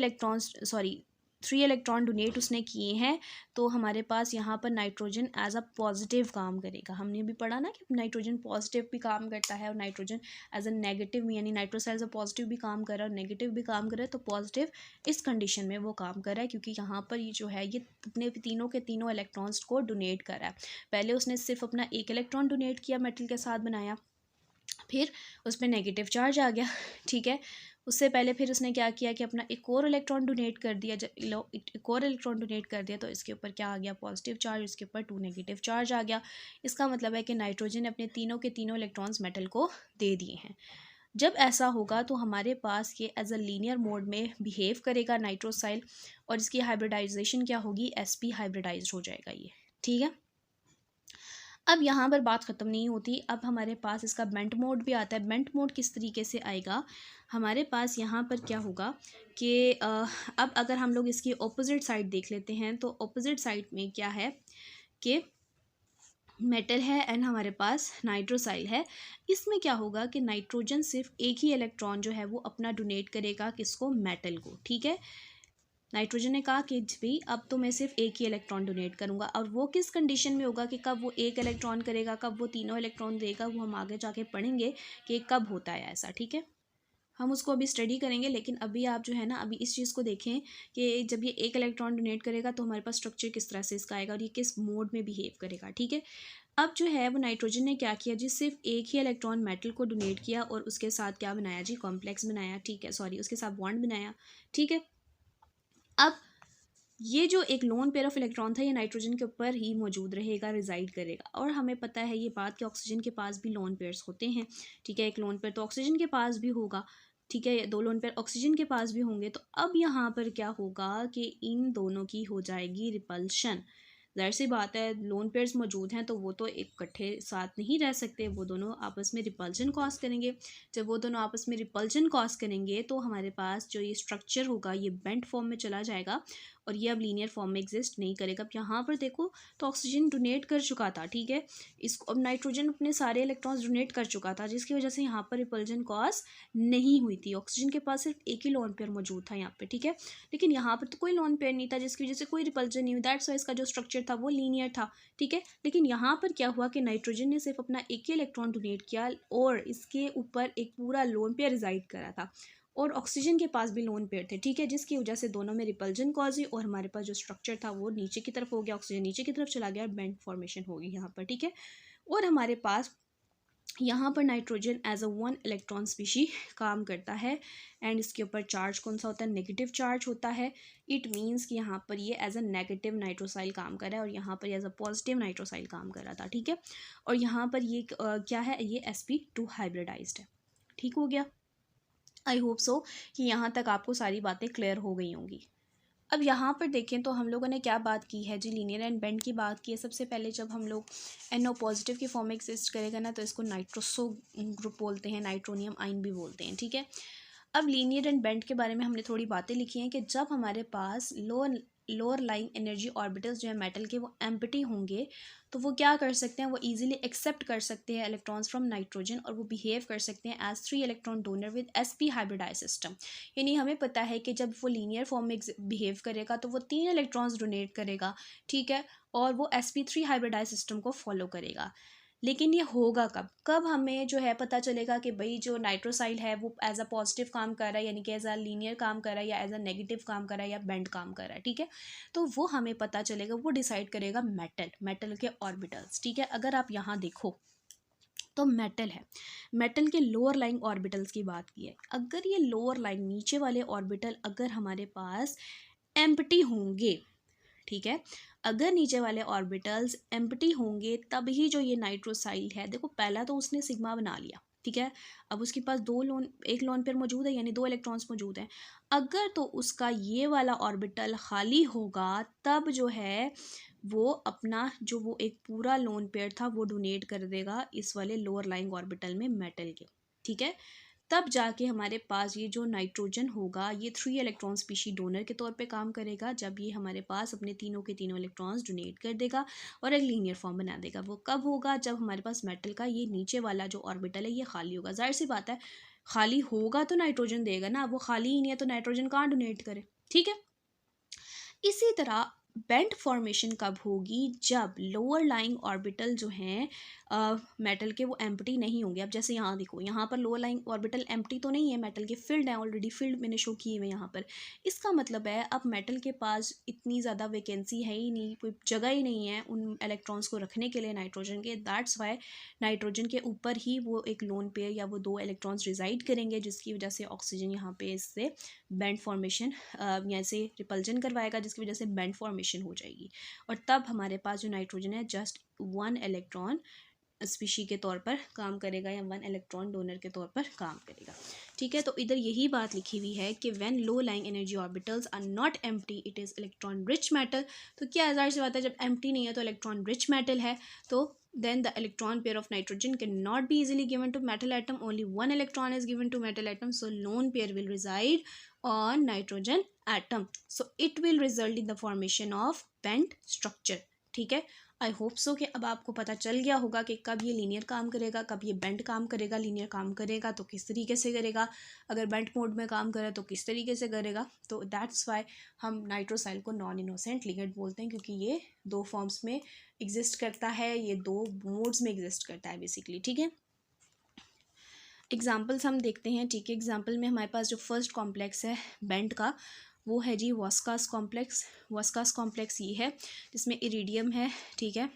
इलेक्ट्रॉन डोनेट उसने किए हैं, तो हमारे पास यहाँ पर नाइट्रोजन एज अ पॉजिटिव काम करेगा। हमने भी पढ़ा ना कि नाइट्रोजन पॉजिटिव भी काम करता है, और नाइट्रोजन एज अ नेगेटिव, यानी नाइट्रोस एज अ पॉजिटिव भी काम कर रहा है और नेगेटिव भी काम कर रहा है। तो पॉजिटिव इस कंडीशन में वो काम कर रहा है, क्योंकि यहाँ पर ये जो है ये अपने तीनों के तीनों इलेक्ट्रॉन्स को डोनेट कर रहा है। पहले उसने सिर्फ अपना एक इलेक्ट्रॉन डोनेट किया, मेटल के साथ बनाया, फिर उस पर नेगेटिव चार्ज आ गया। ठीक है। उससे पहले फिर उसने क्या किया कि अपना एक और इलेक्ट्रॉन डोनेट कर दिया, जब एक और इलेक्ट्रॉन डोनेट कर दिया तो इसके ऊपर क्या आ गया, पॉजिटिव चार्ज, इसके ऊपर 2 नेगेटिव चार्ज आ गया। इसका मतलब है कि नाइट्रोजन ने अपने तीनों के तीनों इलेक्ट्रॉन्स मेटल को दे दिए हैं। जब ऐसा होगा तो हमारे पास ये एज अ लीनियर मोड में बिहेव करेगा नाइट्रोसाइल, और इसकी हाइब्रिडाइजेशन क्या होगी, sp हाइब्रिडाइज्ड हो जाएगा ये। ठीक है। अब यहाँ पर बात ख़त्म नहीं होती, अब हमारे पास इसका बेंट मोड भी आता है। बेंट मोड किस तरीके से आएगा, हमारे पास यहाँ पर क्या होगा कि अब अगर हम लोग इसकी ऑपोजिट साइड देख लेते हैं, तो ऑपोजिट साइड में क्या है कि मेटल है एंड हमारे पास नाइट्रोसाइल है। इसमें क्या होगा कि नाइट्रोजन सिर्फ एक ही इलेक्ट्रॉन जो है वो अपना डोनेट करेगा, किसको, मेटल को। ठीक है। नाइट्रोजन ने कहा कि भाई अब तो मैं सिर्फ एक ही इलेक्ट्रॉन डोनेट करूंगा, और वो किस कंडीशन में होगा कि कब वो एक इलेक्ट्रॉन करेगा, कब वो तीनों इलेक्ट्रॉन देगा, वो हम आगे जाके पढ़ेंगे कि कब होता है ऐसा। ठीक है। हम उसको अभी स्टडी करेंगे, लेकिन अभी आप जो है ना अभी इस चीज़ को देखें कि जब ये एक इलेक्ट्रॉन डोनेट करेगा तो हमारे पास स्ट्रक्चर किस तरह से इसका आएगा और ये किस मोड में बिहेव करेगा। ठीक है। अब जो है वो नाइट्रोजन ने क्या किया जी, सिर्फ एक ही इलेक्ट्रॉन मेटल को डोनेट किया और उसके साथ क्या बनाया जी, कॉम्प्लेक्स बनाया। ठीक है, सॉरी, उसके साथ बॉन्ड बनाया। ठीक है। अब ये जो एक लोन पेयर ऑफ इलेक्ट्रॉन था ये नाइट्रोजन के ऊपर ही मौजूद रहेगा, रिजाइड करेगा। और हमें पता है ये बात कि ऑक्सीजन के पास भी लोन पेयर्स होते हैं। ठीक है। एक लोन पेयर तो ऑक्सीजन के पास भी होगा। ठीक है। 2 लोन पेयर ऑक्सीजन के पास भी होंगे। तो अब यहाँ पर क्या होगा कि इन दोनों की हो जाएगी रिपल्शन। ज़ाहिर सी बात है, लोन पेयर्स मौजूद हैं तो वो तो इकट्ठे साथ नहीं रह सकते, वो दोनों आपस में रिपल्शन कॉज करेंगे। जब वो दोनों आपस में रिपल्शन कॉज करेंगे तो हमारे पास जो ये स्ट्रक्चर होगा ये बेंट फॉर्म में चला जाएगा, और ये अब लीनियर फॉर्म में एग्जिस्ट नहीं करेगा। अब यहाँ पर देखो तो ऑक्सीजन डोनेट कर चुका था। ठीक है। इसको अब नाइट्रोजन अपने सारे इलेक्ट्रॉन्स डोनेट कर चुका था, जिसकी वजह से यहाँ पर रिपल्जन कॉज नहीं हुई थी। ऑक्सीजन के पास सिर्फ एक ही लोन पेयर मौजूद था यहाँ पे। ठीक है। लेकिन यहाँ पर तो कोई लोन पेयर नहीं था, जिसकी वजह से कोई रिपल्जन नहीं हुई। दैट्स वाई इसका जो स्ट्रक्चर था वो लीनियर था। ठीक है। लेकिन यहाँ पर क्या हुआ कि नाइट्रोजन ने सिर्फ अपना एक ही इलेक्ट्रॉन डोनेट किया और इसके ऊपर एक पूरा लोन पेयर रिजाइड करा था, और ऑक्सीजन के पास भी लोन पेयर थे। ठीक है। जिसकी वजह से दोनों में रिपल्जन कॉज हुई और हमारे पास जो स्ट्रक्चर था वो नीचे की तरफ हो गया, ऑक्सीजन नीचे की तरफ चला गया और बेंट फॉर्मेशन होगी यहाँ पर। ठीक है। और हमारे पास यहाँ पर nitrogen as a 1 electron species काम करता है, एंड इसके ऊपर चार्ज कौन सा होता है, नेगेटिव चार्ज होता है। इट मीन्स कि यहाँ पर ये एज अ नेगेटिव नाइट्रोसाइल काम कर रहा है और यहाँ पर एज अ पॉजिटिव नाइट्रोसाइल काम कर रहा था। ठीक है। और यहाँ पर ये क्या है, ये sp2 हाइब्रिडाइज्ड है। ठीक हो गया। आई होप सो कि यहाँ तक आपको सारी बातें क्लियर हो गई होंगी। अब यहाँ पर देखें तो हम लोगों ने क्या बात की है जी, लीनियर एंड बेंड की बात की है। सबसे पहले जब हम लोग NO पॉजिटिव की फॉर्म में एग्जिस्ट करेगा ना तो इसको नाइट्रोसो ग्रुप बोलते हैं, नाइट्रोनियम आयन भी बोलते हैं। ठीक है। अब लीनियर एंड बेंड के बारे में हमने थोड़ी बातें लिखी हैं कि जब हमारे पास लोअर लाइंग एनर्जी ऑर्बिटल्स जो है मेटल के वो एम्प्टी होंगे तो वो क्या कर सकते हैं, वो इजीली एक्सेप्ट कर सकते हैं इलेक्ट्रॉन्स फ्रॉम नाइट्रोजन, और वो बिहेव कर सकते हैं as 3 electron donor with sp hybridise system. यानी हमें पता है कि जब वो लीनियर फॉर्म में बिहेव करेगा तो वो 3 इलेक्ट्रॉन्स डोनेट करेगा। ठीक है। और वो sp3 हाइब्रिडाइज सिस्टम को फॉलो करेगा। लेकिन ये होगा कब कब हमें जो है पता चलेगा कि भाई जो नाइट्रोसाइल है वो एज अ पॉजिटिव काम कर रहा है, यानी कि एज अ लीनियर काम कर रहा है, या एज अ नेगेटिव काम कर रहा है, या बेंड काम कर रहा है। ठीक है। तो वो हमें पता चलेगा, वो डिसाइड करेगा मेटल के ऑर्बिटल्स। ठीक है। अगर आप यहाँ देखो तो मेटल है, मेटल के लोअर लाइंग ऑर्बिटल्स की बात की है। अगर ये लोअर लाइंग नीचे वाले ऑर्बिटल अगर हमारे पास एम्प्टी होंगे, ठीक है, अगर नीचे वाले ऑर्बिटल्स एम्प्टी होंगे तभी जो ये नाइट्रोसाइल है, देखो पहला तो उसने सिग्मा बना लिया, ठीक है, अब उसके पास एक लोन पेयर मौजूद है, यानी 2 इलेक्ट्रॉन्स मौजूद हैं। अगर तो उसका ये वाला ऑर्बिटल खाली होगा तब जो है वो अपना जो वो एक पूरा लोन पेयर था वो डोनेट कर देगा इस वाले लोअर लाइंग ऑर्बिटल में मेटल के, ठीक है। तब जाके हमारे पास ये जो नाइट्रोजन होगा ये 3 इलेक्ट्रॉन स्पीशी डोनर के तौर पे काम करेगा, जब ये हमारे पास अपने तीनों के तीनों इलेक्ट्रॉन्स डोनेट कर देगा और एक लीनियर फॉर्म बना देगा। वो कब होगा? जब हमारे पास मेटल का ये नीचे वाला जो ऑर्बिटल है ये खाली होगा। जाहिर सी बात है, खाली होगा तो नाइट्रोजन देगा ना, वो खाली ही नहीं है तो नाइट्रोजन कहाँ डोनेट करे, ठीक है। इसी तरह बेंट फॉर्मेशन कब होगी? जब लोअर लाइंग ऑर्बिटल जो हैं मेटल के वो एम्प्टी नहीं होंगे। अब जैसे यहाँ देखो, यहाँ पर लोअर लाइंग ऑर्बिटल एम्प्टी तो नहीं है, मेटल के फील्ड है, ऑलरेडी फील्ड मैंने शो किए हुए यहाँ पर। इसका मतलब है अब मेटल के पास इतनी ज़्यादा वैकेंसी है ही नहीं, कोई जगह ही नहीं है उन इलेक्ट्रॉन्स को रखने के लिए नाइट्रोजन के। दैट्स वाई नाइट्रोजन के ऊपर ही वो एक लोन पेयर या वो 2 इलेक्ट्रॉन्स रिजाइड करेंगे, जिसकी वजह से ऑक्सीजन यहाँ पे इससे बेंट फॉर्मेशन या से रिपल्जन करवाएगा, जिसकी वजह से बेंट फॉर्मेशन हो जाएगी। और तब हमारे पास जो नाइट्रोजन है जस्ट 1 इलेक्ट्रॉन स्पीशी के तौर पर काम करेगा या 1 इलेक्ट्रॉन डोनर के तौर पर काम करेगा, ठीक है। तो इधर यही बात लिखी हुई है कि when low lying energy orbitals are not empty it is electron rich metal. तो क्या ज़ाहिर सी बात है, जब एम्प्टी नहीं है तो इलेक्ट्रॉन रिच मेटल है, तो then the electron pair of nitrogen cannot be easily given to metal atom, only 1 electron is given to metal atom, so lone pair will reside on nitrogen atom, so it will result in the formation of bent structure, ठीक है। आई होप सो कि अब आपको पता चल गया होगा कि कब ये लीनियर काम करेगा, कब ये बेंट काम करेगा। लीनियर काम करेगा तो किस तरीके से करेगा, अगर बेंट मोड में काम करे तो किस तरीके से करेगा। तो दैट्स वाई हम नाइट्रोसाइल को नॉन इनोसेंट लिगेंड बोलते हैं, क्योंकि ये 2 फॉर्म्स में एग्जिस्ट करता है, ये 2 मोड्स में एग्जिस्ट करता है बेसिकली, ठीक है। एग्जाम्पल्स हम देखते हैं, ठीक है। एग्जाम्पल में हमारे पास जो फर्स्ट कॉम्प्लेक्स है बेंट का वो है जी वॉस्कास कॉम्प्लेक्स। वॉस्कास कॉम्प्लेक्स ये है जिसमें इरिडियम है, ठीक है,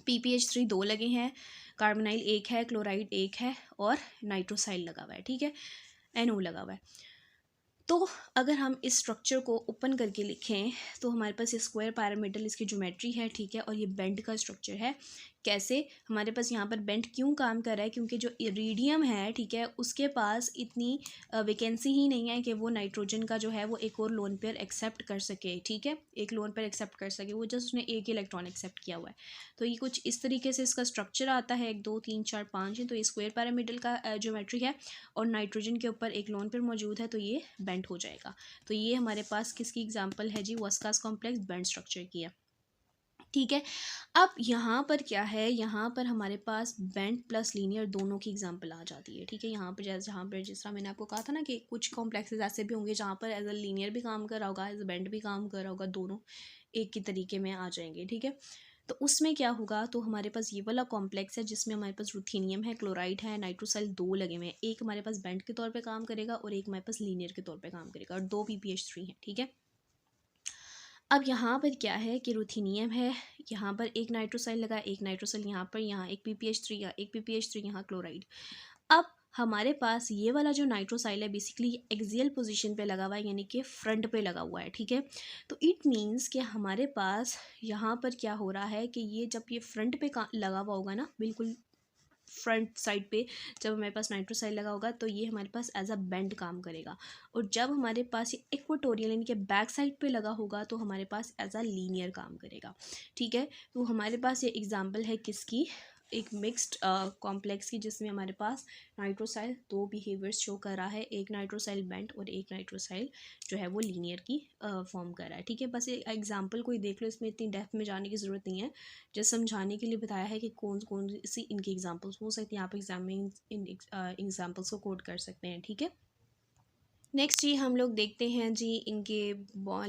PPH3 2 लगे हैं, कार्बोनाइल 1 है, क्लोराइड 1 है और नाइट्रोसाइल लगा हुआ है, ठीक है, NO लगा हुआ है। तो अगर हम इस स्ट्रक्चर को ओपन करके लिखें तो हमारे पास ये स्क्वायर पैरामीटर इसकी ज्योमेट्री है, ठीक है, और ये बेंट का स्ट्रक्चर है। कैसे हमारे पास यहाँ पर बेंट क्यों काम कर रहा है? क्योंकि जो इरिडियम है, ठीक है, उसके पास इतनी वैकेंसी ही नहीं है कि वो नाइट्रोजन का जो है वो एक और लोन पेयर एक्सेप्ट कर सके, ठीक है, एक लोन पेयर एक्सेप्ट कर सके, वो जस्ट उसने एक इलेक्ट्रॉन एक्सेप्ट किया हुआ है। तो ये कुछ इस तरीके से इसका स्ट्रक्चर आता है, 1 2 3 4 5 है, तो ये स्क्वायर पैरामीटर का ज्योमेट्री है और नाइट्रोजन के ऊपर एक लोन पेयर मौजूद है, तो ये बेंट हो जाएगा। तो ये हमारे पास किसकी एग्जांपल है जी? वॉस्कास कॉम्प्लेक्स बेंट स्ट्रक्चर की है, ठीक है। अब यहाँ पर क्या है, यहाँ पर हमारे पास बेंट प्लस लीनियर दोनों की एग्जांपल आ जाती है, ठीक है। यहाँ पर जहाँ पर जिस तरह मैंने आपको कहा था ना कि कुछ कॉम्प्लेक्सेस ऐसे भी होंगे जहाँ पर एज अ लीनियर भी काम कर रहा होगा, एज अ बेंट भी काम कर रहा होगा, दोनों एक ही तरीके में आ जाएंगे, ठीक है। तो उसमें क्या होगा, तो हमारे पास ये वाला कॉम्प्लेक्स है जिसमें हमारे पास रुथेनियम है, क्लोराइड है, नाइट्रोसाइल 2 लगे हुए हैं, एक हमारे पास बेंट के तौर पे काम करेगा और एक हमारे पास लीनियर के तौर पे काम करेगा और 2 PPH3 है, ठीक है। अब यहाँ पर क्या है कि रुथेनियम है, यहाँ पर एक नाइट्रोसाइल लगा, एक नाइट्रोसाइल यहाँ पर, यहाँ एक PPH3 या एक PPH3, यहाँ क्लोराइड। अब हमारे पास ये वाला जो नाइट्रोसाइल है बेसिकली एक्सियल पोजीशन पे लगा हुआ है, यानी कि फ्रंट पे लगा हुआ है, ठीक है। तो इट मीन्स कि हमारे पास यहाँ पर क्या हो रहा है कि ये जब ये फ्रंट पे लगा हुआ होगा ना, बिल्कुल फ्रंट साइड पे जब हमारे पास नाइट्रोसाइल लगा होगा तो ये हमारे पास एज अ बेंड काम करेगा, और जब हमारे पास ये इक्वेटोरियल यानी कि बैक साइड पे लगा होगा तो हमारे पास एज अ लीनियर काम करेगा, ठीक है। तो हमारे पास ये एग्जांपल है किसकी? एक मिक्स्ड कॉम्प्लेक्स की, जिसमें हमारे पास नाइट्रोसाइल 2 बिहेवियर्स शो कर रहा है, एक नाइट्रोसाइल बेंट और एक नाइट्रोसाइल जो है वो लीनियर की फॉर्म कर रहा है, ठीक है। बस एक एग्जांपल कोई देख लो, इसमें इतनी डेप्थ में जाने की ज़रूरत नहीं है, जस्ट समझाने के लिए बताया है कि कौन कौन सी इनकी एग्जांपल्स हो सकती हैं, आप एग्जाम में इन एग्जांपल्स को कोड कर सकते हैं, ठीक है। नेक्स्ट जी हम लोग देखते हैं जी इनके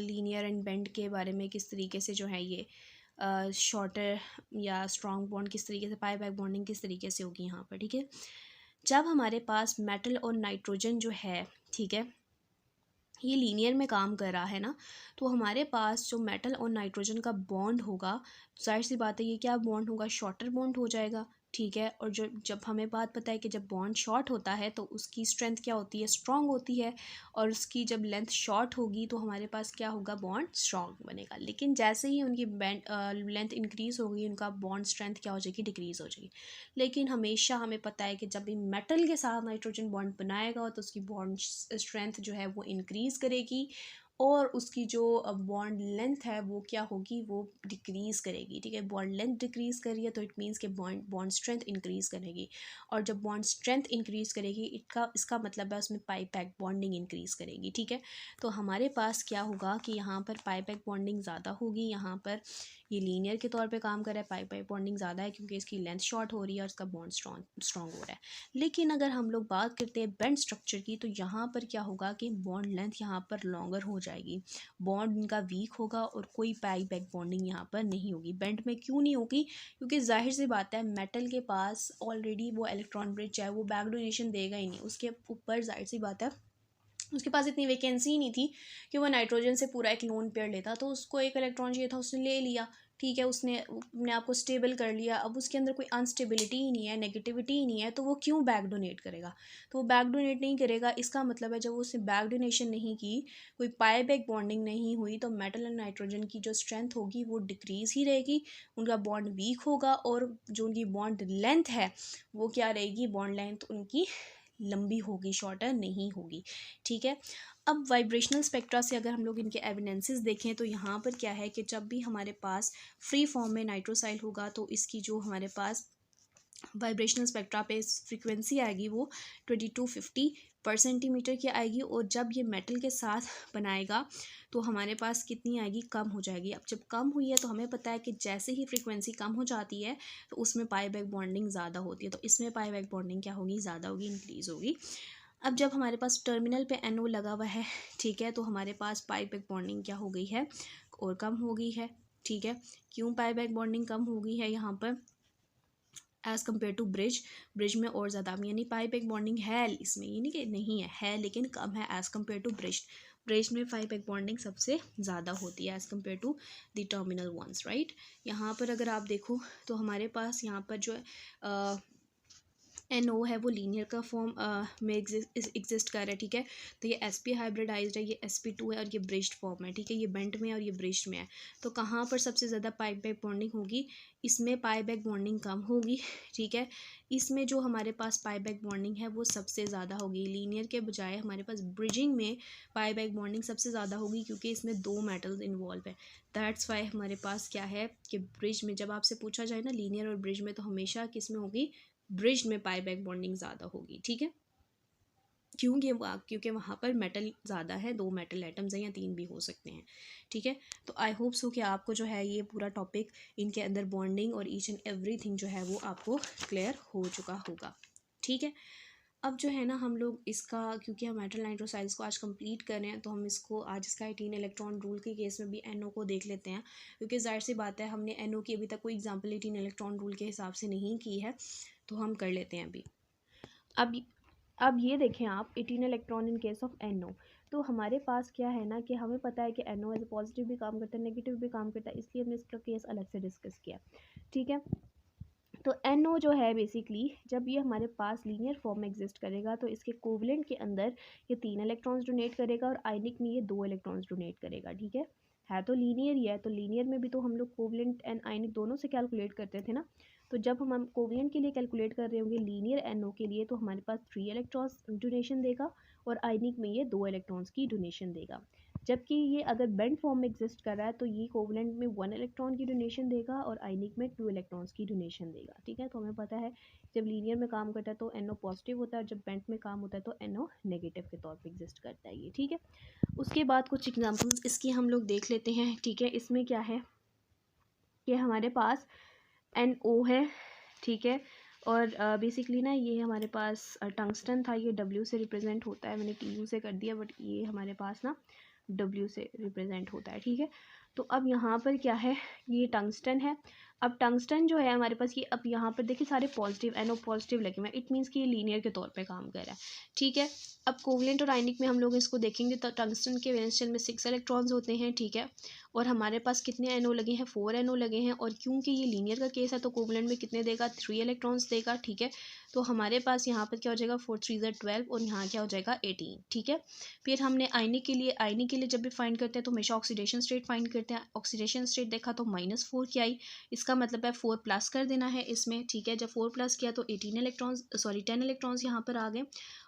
लीनियर एंड बेंड के बारे में, किस तरीके से जो है ये शॉर्टर या स्ट्रॉन्ग बॉन्ड किस तरीके से, पाई बैक बॉन्डिंग किस तरीके से होगी यहाँ पर, ठीक है। जब हमारे पास मेटल और नाइट्रोजन जो है, ठीक है, ये लीनियर में काम कर रहा है ना, तो हमारे पास जो मेटल और नाइट्रोजन का बॉन्ड होगा, जाहिर सी बात है ये क्या बॉन्ड होगा? शॉर्टर बॉन्ड हो जाएगा, ठीक है। और जब हमें बात पता है कि जब बॉन्ड शॉर्ट होता है तो उसकी स्ट्रेंथ क्या होती है, स्ट्रॉन्ग होती है, और उसकी जब लेंथ शॉर्ट होगी तो हमारे पास क्या होगा, बॉन्ड स्ट्रॉन्ग बनेगा। लेकिन जैसे ही उनकी लेंथ इंक्रीज़ होगी, उनका बॉन्ड स्ट्रेंथ क्या हो जाएगी, डिक्रीज़ हो जाएगी। लेकिन हमेशा हमें पता है कि जब भी मेटल के साथ नाइट्रोजन बॉन्ड बनाएगा तो उसकी बॉन्ड स्ट्रेंथ जो है वो इंक्रीज़ करेगी, और उसकी जो बॉन्ड लेंथ है वो क्या होगी, वो डिक्रीज़ करेगी। ठीक है, बॉन्ड लेंथ डिक्रीज़ कर रही है तो इट मीन्स कि बॉन्ड स्ट्रेंथ इंक्रीज़ करेगी, और जब बॉन्ड स्ट्रेंथ इंक्रीज़ करेगी इसका मतलब है उसमें पाई पैक बॉन्डिंग इंक्रीज़ करेगी। ठीक है, तो हमारे पास क्या होगा कि यहाँ पर पाई पैक बॉन्डिंग ज़्यादा होगी, यहाँ पर ये लीनियर के तौर पे काम कर रहा है, पाई पैक बॉन्डिंग ज़्यादा है क्योंकि इसकी लेंथ शॉर्ट हो रही है और इसका बॉन्ड स्ट्रॉन्ग हो रहा है। लेकिन अगर हम लोग बात करते हैं बेंड स्ट्रक्चर की, तो यहाँ पर क्या होगा कि बॉन्ड लेंथ यहाँ पर लॉन्गर हो जाएगी, बॉन्ड इनका वीक होगा और कोई पाई बैक बॉन्डिंग यहाँ पर नहीं होगी। बेंड में क्यों नहीं होगी, क्योंकि जाहिर सी बात है मेटल के पास ऑलरेडी वो इलेक्ट्रॉन ब्रिज है, वो बैक डोनेशन देगा ही नहीं, उसके ऊपर जाहिर सी बात है उसके पास इतनी वैकेंसी ही नहीं थी कि वो नाइट्रोजन से पूरा एक लोन पेयर लेता, तो उसको एक इलेक्ट्रॉन चाहिए था, उसने ले लिया। ठीक है, उसने अपने आप को स्टेबल कर लिया, अब उसके अंदर कोई अनस्टेबिलिटी ही नहीं है, नेगेटिविटी ही नहीं है, तो वो क्यों बैक डोनेट करेगा, तो वो बैक डोनेट नहीं करेगा। इसका मतलब है जब उसने बैक डोनेशन नहीं की, कोई पाई बैक बॉन्डिंग नहीं हुई, तो मेटल एंड नाइट्रोजन की जो स्ट्रेंथ होगी वो डिक्रीज़ ही रहेगी, उनका बॉन्ड वीक होगा, और जो उनकी बॉन्ड लेंथ है वो क्या रहेगी, बॉन्ड लेंथ उनकी लंबी होगी, शॉर्टर नहीं होगी। ठीक है, अब वाइब्रेशनल स्पेक्ट्रा से अगर हम लोग इनके एविडेंसेस देखें तो यहाँ पर क्या है कि जब भी हमारे पास फ्री फॉर्म में नाइट्रोसाइल होगा तो इसकी जो हमारे पास वाइब्रेशनल स्पेक्ट्रा पे फ्रीक्वेंसी आएगी वो 2250 पर सेंटीमीटर की आएगी, और जब ये मेटल के साथ बनाएगा तो हमारे पास कितनी आएगी, कम हो जाएगी। अब जब कम हुई है तो हमें पता है कि जैसे ही फ्रीक्वेंसी कम हो जाती है तो उसमें पाई बैक बॉन्डिंग ज़्यादा होती है, तो इसमें पाई बैक बॉन्डिंग क्या होगी, ज़्यादा होगी, इंक्रीज़ होगी। अब जब हमारे पास टर्मिनल पे NO लगा हुआ है, ठीक है, तो हमारे पास पाई बैक बॉन्डिंग क्या हो गई है, और कम हो गई है। ठीक है, क्यों पाई बैक बॉन्डिंग कम हो गई है यहाँ पर एज़ कम्पेयर टू ब्रिज में और ज़्यादा, यानी पाई बैक बॉन्डिंग है इसमें, ये नहीं कि नहीं है लेकिन कम है एज़ कम्पेयर टू ब्रिज में पाई बैक बॉन्डिंग सबसे ज़्यादा होती है as compared to the terminal ones, right. यहाँ पर अगर आप देखो तो हमारे पास यहाँ पर जो NO है वो लीनियर का फॉर्म में एग्जिस्ट कर रहा है। ठीक है, तो ये sp हाइब्रिडाइज्ड है, ये sp2 है, और ये ब्रिज्ड फॉर्म है। ठीक है, ये बेंट में है और ये ब्रिज्ड में है। तो कहाँ पर सबसे ज़्यादा पाई बैक बॉन्डिंग होगी, इसमें पाई बैक बॉन्डिंग कम होगी। ठीक है, इसमें जो हमारे पास पाई बैक बॉन्डिंग है वो सबसे ज़्यादा होगी, लीनियर के बजाय हमारे पास ब्रिजिंग में पाई बैक बॉन्डिंग सबसे ज़्यादा होगी, क्योंकि इसमें 2 मेटल्स इन्वॉल्व है। दैट्स वाई हमारे पास क्या है कि ब्रिज में जब आपसे पूछा जाए ना लीनियर और ब्रिज में, तो हमेशा किस में होगी, ब्रिज में पाई बैक बॉन्डिंग ज़्यादा होगी। ठीक है, क्योंकि वहाँ पर मेटल ज़्यादा है, 2 मेटल एटम्स हैं या 3 भी हो सकते हैं। ठीक है, तो आई होप सो कि आपको जो है ये पूरा टॉपिक, इनके अंदर बॉन्डिंग और ईच एंड एवरीथिंग जो है वो आपको क्लियर हो चुका होगा। ठीक है, अब जो है ना हम लोग इसका, क्योंकि हम मेटल नाइट्रोसाइल्स को आज कंप्लीट कर रहे हैं, तो हम इसको आज इसका 18 इलेक्ट्रॉन रूल के केस में भी NO को देख लेते हैं, क्योंकि जाहिर सी बात है हमने NO की अभी तक कोई एग्जाम्पल 18 इलेक्ट्रॉन रूल के हिसाब से नहीं की है, तो हम कर लेते हैं अभी। अब ये देखें आप 18 electron in case of NO, तो हमारे पास क्या है ना कि हमें पता है कि NO एज ए पॉजिटिव भी काम करता है, नेगेटिव भी काम करता है, इसलिए हमने इसका केस अलग से डिस्कस किया। ठीक है, तो NO जो है बेसिकली जब ये हमारे पास लीनियर फॉर्म में एग्जिस्ट करेगा तो इसके कोवलेंट के अंदर ये 3 इलेक्ट्रॉन्स डोनेट करेगा और आयनिक में ये 2 इलेक्ट्रॉन्स डोनेट करेगा। ठीक है तो लीनियर ही है, तो लीनियर में भी तो हम लोग कोवलेंट एंड आयनिक दोनों से कैलकुलेट करते थे ना, तो जब हम कोवलेंट के लिए कैलकुलेट कर रहे होंगे लीनियर NO के लिए, तो हमारे पास 3 इलेक्ट्रॉन्स डोनेशन देगा और आयनिक में ये 2 इलेक्ट्रॉन्स की डोनेशन देगा। जबकि ये अगर बेंड फॉर्म में एग्जिस्ट कर रहा है तो ये कोवलेंट में 1 इलेक्ट्रॉन की डोनेशन देगा और आयनिक में 2 इलेक्ट्रॉन्स की डोनेशन देगा। ठीक है, तो हमें पता है जब लीनियर में काम करता है तो NO पॉजिटिव होता है, और जब बेंड में काम होता है तो NO नेगेटिव के तौर पे एग्जिस्ट करता है ये। ठीक है, उसके बाद कुछ एग्जांपल्स इसकी हम लोग देख लेते हैं। ठीक है, इसमें क्या है कि हमारे पास NO है। ठीक है, और बेसिकली ना ये हमारे पास टंगस्टन था, ये W से रिप्रेजेंट होता है, मैंने TU से कर दिया, बट ये हमारे पास ना W से रिप्रेजेंट होता है। ठीक है, तो अब यहाँ पर क्या है, ये टंगस्टन है, अब टंगस्टन जो है हमारे पास, ये अब यहाँ पर देखिए सारे पॉजिटिव NO पॉजिटिव लगे हुए हैं, इट मीन्स कि ये लीनियर के तौर पे काम कर रहा है, ठीक है। अब कोवलेंट और आयनिक में हम लोग इसको देखेंगे तो टंगस्टन के वैलेंस शेल में 6 इलेक्ट्रॉन्स होते हैं, ठीक है। और हमारे पास कितने NO लगे हैं, 4 NO लगे हैं। और क्योंकि ये लीनियर का केस है तो कोवलेंट में कितने देगा, 3 इलेक्ट्रॉन्स देगा, ठीक है। तो हमारे पास यहाँ पर क्या हो जाएगा, 4 3 12 और यहाँ क्या हो जाएगा 18, ठीक है। फिर हमने आयनिक के लिए जब भी फाइंड करते हैं तो हमेशा ऑक्सीडेशन स्टेट फाइंड करते हैं। ऑक्सीडेशन स्टेट देखा तो -4 की आई, इसका मतलब है 4 प्लस कर देना है इसमें, ठीक है। जब 4 प्लस किया तो 10 इलेक्ट्रॉन्स यहाँ पर आ गए।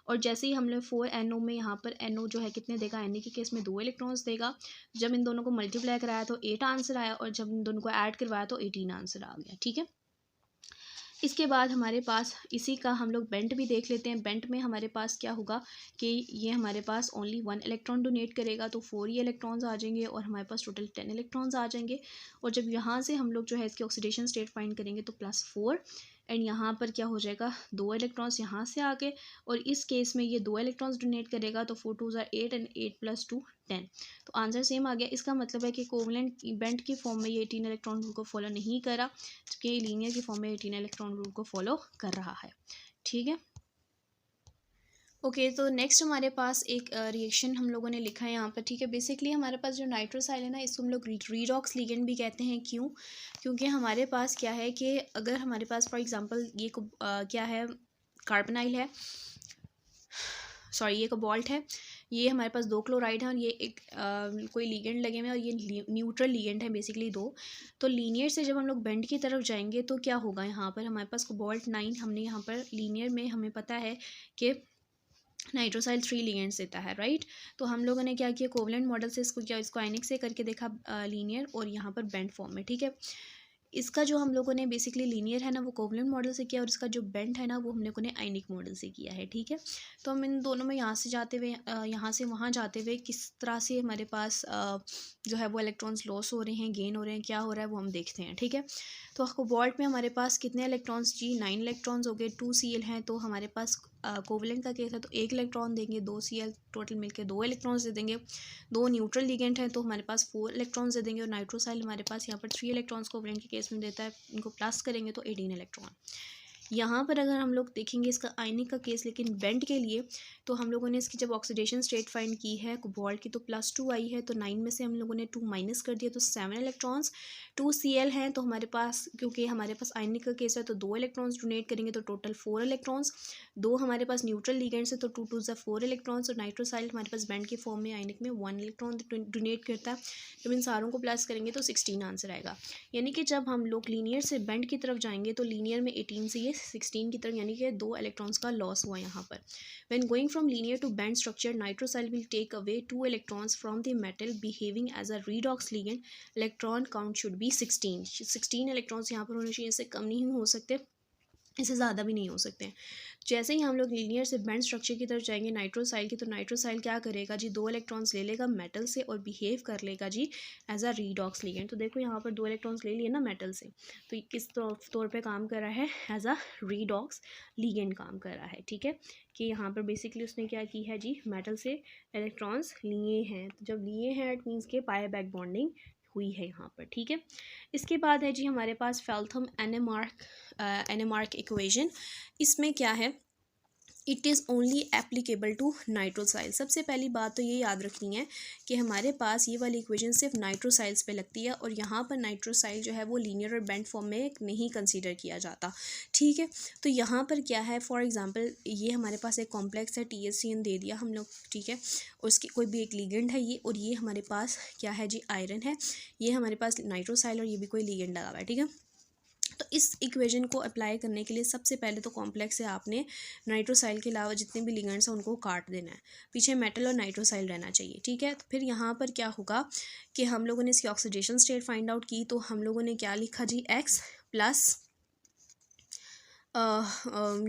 और जैसे ही हमने 4 NO में यहाँ पर NO जो है कितने देगा, Na के केस में 2 इलेक्ट्रॉन्स देगा। जब इन दोनों को मल्टीप्लाई कराया तो 8 आंसर आया, और जब इन दोनों को ऐड करवाया तो 18 आंसर आ गया, ठीक है। इसके बाद हमारे पास इसी का हम लोग बेंट भी देख लेते हैं। बेंट में हमारे पास क्या होगा कि ये हमारे पास ओनली 1 इलेक्ट्रॉन डोनेट करेगा, तो 4 ही इलेक्ट्रॉन्स आ जाएंगे और हमारे पास टोटल 10 इलेक्ट्रॉन्स आ जाएंगे। और जब यहाँ से हम लोग जो है इसकी ऑक्सीडेशन स्टेट फाइंड करेंगे तो +4, एंड यहाँ पर क्या हो जाएगा, 2 इलेक्ट्रॉन्स यहाँ से आ गए। और इस केस में ये 2 इलेक्ट्रॉन्स डोनेट करेगा तो 4 2 8 एंड 8 + 2 10, तो आंसर सेम आ गया। इसका मतलब है कि कोवलेंट बेंट की फॉर्म में ये 18 इलेक्ट्रॉन रूल को फॉलो नहीं करा, जबकि लीनियर की फॉर्म में 18 इलेक्ट्रॉन रूल को फॉलो कर रहा है, ठीक है। ओके तो नेक्स्ट हमारे पास एक रिएक्शन हम लोगों ने लिखा है यहाँ पर, ठीक है। बेसिकली हमारे पास जो नाइट्रोसाइल है ना, इसको हम लोग रीडॉक्स लिगेंड भी कहते हैं। क्यों? क्योंकि हमारे पास क्या है कि अगर हमारे पास फॉर एग्जांपल ये क्या है, कार्बोनाइल है, सॉरी ये कोबाल्ट है, ये हमारे पास 2 क्लोराइड है और ये एक कोई लिगेंड लगे हुए हैं और ये न्यूट्रल लिगेंड है बेसिकली 2। तो लीनियर से जब हम लोग बेंड की तरफ जाएंगे तो क्या होगा, यहाँ पर हमारे पास कोबाल्ट 9, हमने यहाँ पर लीनियर में हमें पता है कि नाइट्रोसाइल 3 लिगेंड्स देता है, राइट। तो हम लोगों ने क्या किया, कोवलेंट मॉडल से इसको आयनिक से करके देखा लीनियर, और यहाँ पर बेंड फॉर्म में, ठीक है। इसका जो हम लोगों ने बेसिकली लीनियर है ना वो कोवलेंट मॉडल से किया, और इसका जो बेंड है ना वो हम लोगों ने आयनिक मॉडल से किया है, ठीक है। तो हम इन दोनों में यहाँ से जाते हुए यहाँ से वहाँ जाते हुए किस तरह से हमारे पास जो है वो इलेक्ट्रॉन्स लॉस हो रहे हैं, गेन हो रहे हैं, क्या हो रहा है वो हम देखते हैं, ठीक है। तो कोबाल्ट में हमारे पास कितने इलेक्ट्रॉन्स जी, 9 इलेक्ट्रॉन्स हो गए, 2 Cl हैं, तो हमारे पास कोवलेंट का केस है तो 1 इलेक्ट्रॉन देंगे, 2 Cl टोटल मिलके 2 इलेक्ट्रॉन्स दे देंगे। 2 न्यूट्रल लिगेंड हैं तो हमारे पास 4 इलेक्ट्रॉन्स दे देंगे। और नाइट्रोसाइल हमारे पास यहाँ पर 3 इलेक्ट्रॉन्स कोवलेंट के केस में देता है, इनको प्लस करेंगे तो 18 इलेक्ट्रॉन। यहाँ पर अगर हम लोग देखेंगे इसका आयनिक का केस, लेकिन बेंड के लिए, तो हम लोगों ने इसकी जब ऑक्सीडेशन स्टेट फाइंड की है कोबाल्ट की तो +2 आई है, तो 9 में से हम लोगों ने 2 माइनस कर दिया तो 7 इलेक्ट्रॉन्स। 2 Cl हैं तो हमारे पास, क्योंकि हमारे पास आयनिक का केस है तो 2 इलेक्ट्रॉन्स डोनेट करेंगे तो टोटल 4 इलेक्ट्रॉन्स। 2 हमारे पास न्यूट्रल लिगेंड्स है तो 2 2 4 इलेक्ट्रॉन्स। और नाइट्रोसाइल हमारे पास बेंड के फॉर्म में आयनिक में 1 इलेक्ट्रॉन डोनेट करता है। जब इन सारों को प्लस करेंगे तो 16 आंसर आएगा। यानी कि जब हम लोग लीनियर से बेंड की तरफ जाएंगे तो लीनियर में 18 से ये 16 की तरफ, यानी कि 2 इलेक्ट्रॉन्स का लॉस हुआ यहाँ पर। When going from linear to band structure, nitrosyl will take away 2 electrons from the metal, behaving as a redox ligand. Electron count should be 16. 16 electrons यहाँ पर होने चाहिए, इससे कम नहीं हो सकते, इससे ज़्यादा भी नहीं हो सकते हैं। जैसे ही हम लोग लीनियर से बैंड स्ट्रक्चर की तरफ जाएंगे नाइट्रोसाइल की, तो नाइट्रोसाइल क्या करेगा जी, 2 इलेक्ट्रॉन्स ले लेगा मेटल से और बिहेव कर लेगा जी एज अ रीडॉक्स लिगेंड। तो देखो यहाँ पर 2 इलेक्ट्रॉन्स ले लिए ना मेटल से, तो ये किस तौर पे काम कर रहा है, एज अ रीडॉक्स लिगेंड काम कर रहा है, ठीक है। कि यहाँ पर बेसिकली उसने क्या की है जी, मेटल से इलेक्ट्रॉन्स लिए हैं, तो जब लिए हैं इट मीन्स के पाई बैक बॉन्डिंग हुई है यहाँ पर, ठीक है। इसके बाद है जी हमारे पास फेल्थम एनएमार्क इक्वेशन। इसमें क्या है, it is only applicable to nitrosyl. सबसे पहली बात तो ये याद रखनी है कि हमारे पास ये वाली इक्वेशन सिर्फ नाइट्रोसाइल्स पे लगती है, और यहाँ पर नाइट्रोसाइल जो है वो लीनियर और बेंड फॉर्म में नहीं कंसीडर किया जाता, ठीक है। तो यहाँ पर क्या है, फॉर एग्जांपल ये हमारे पास एक कॉम्प्लेक्स है, THCN दे दिया हम लोग, ठीक है। उसकी कोई भी एक लिगेंड है ये, और ये हमारे पास क्या है जी, आयरन है। ये हमारे पास नाइट्रोसाइल और ये भी कोई लिगेंड लगा हुआ है, ठीक है। तो इस इक्वेशन को अप्लाई करने के लिए सबसे पहले तो कॉम्प्लेक्स से आपने नाइट्रोसाइल के अलावा जितने भी लिगेंड्स हैं उनको काट देना है, पीछे मेटल और नाइट्रोसाइल रहना चाहिए, ठीक है। तो फिर यहाँ पर क्या होगा कि हम लोगों ने इसकी ऑक्सीडेशन स्टेट फाइंड आउट की, तो हम लोगों ने क्या लिखा जी, X प्लस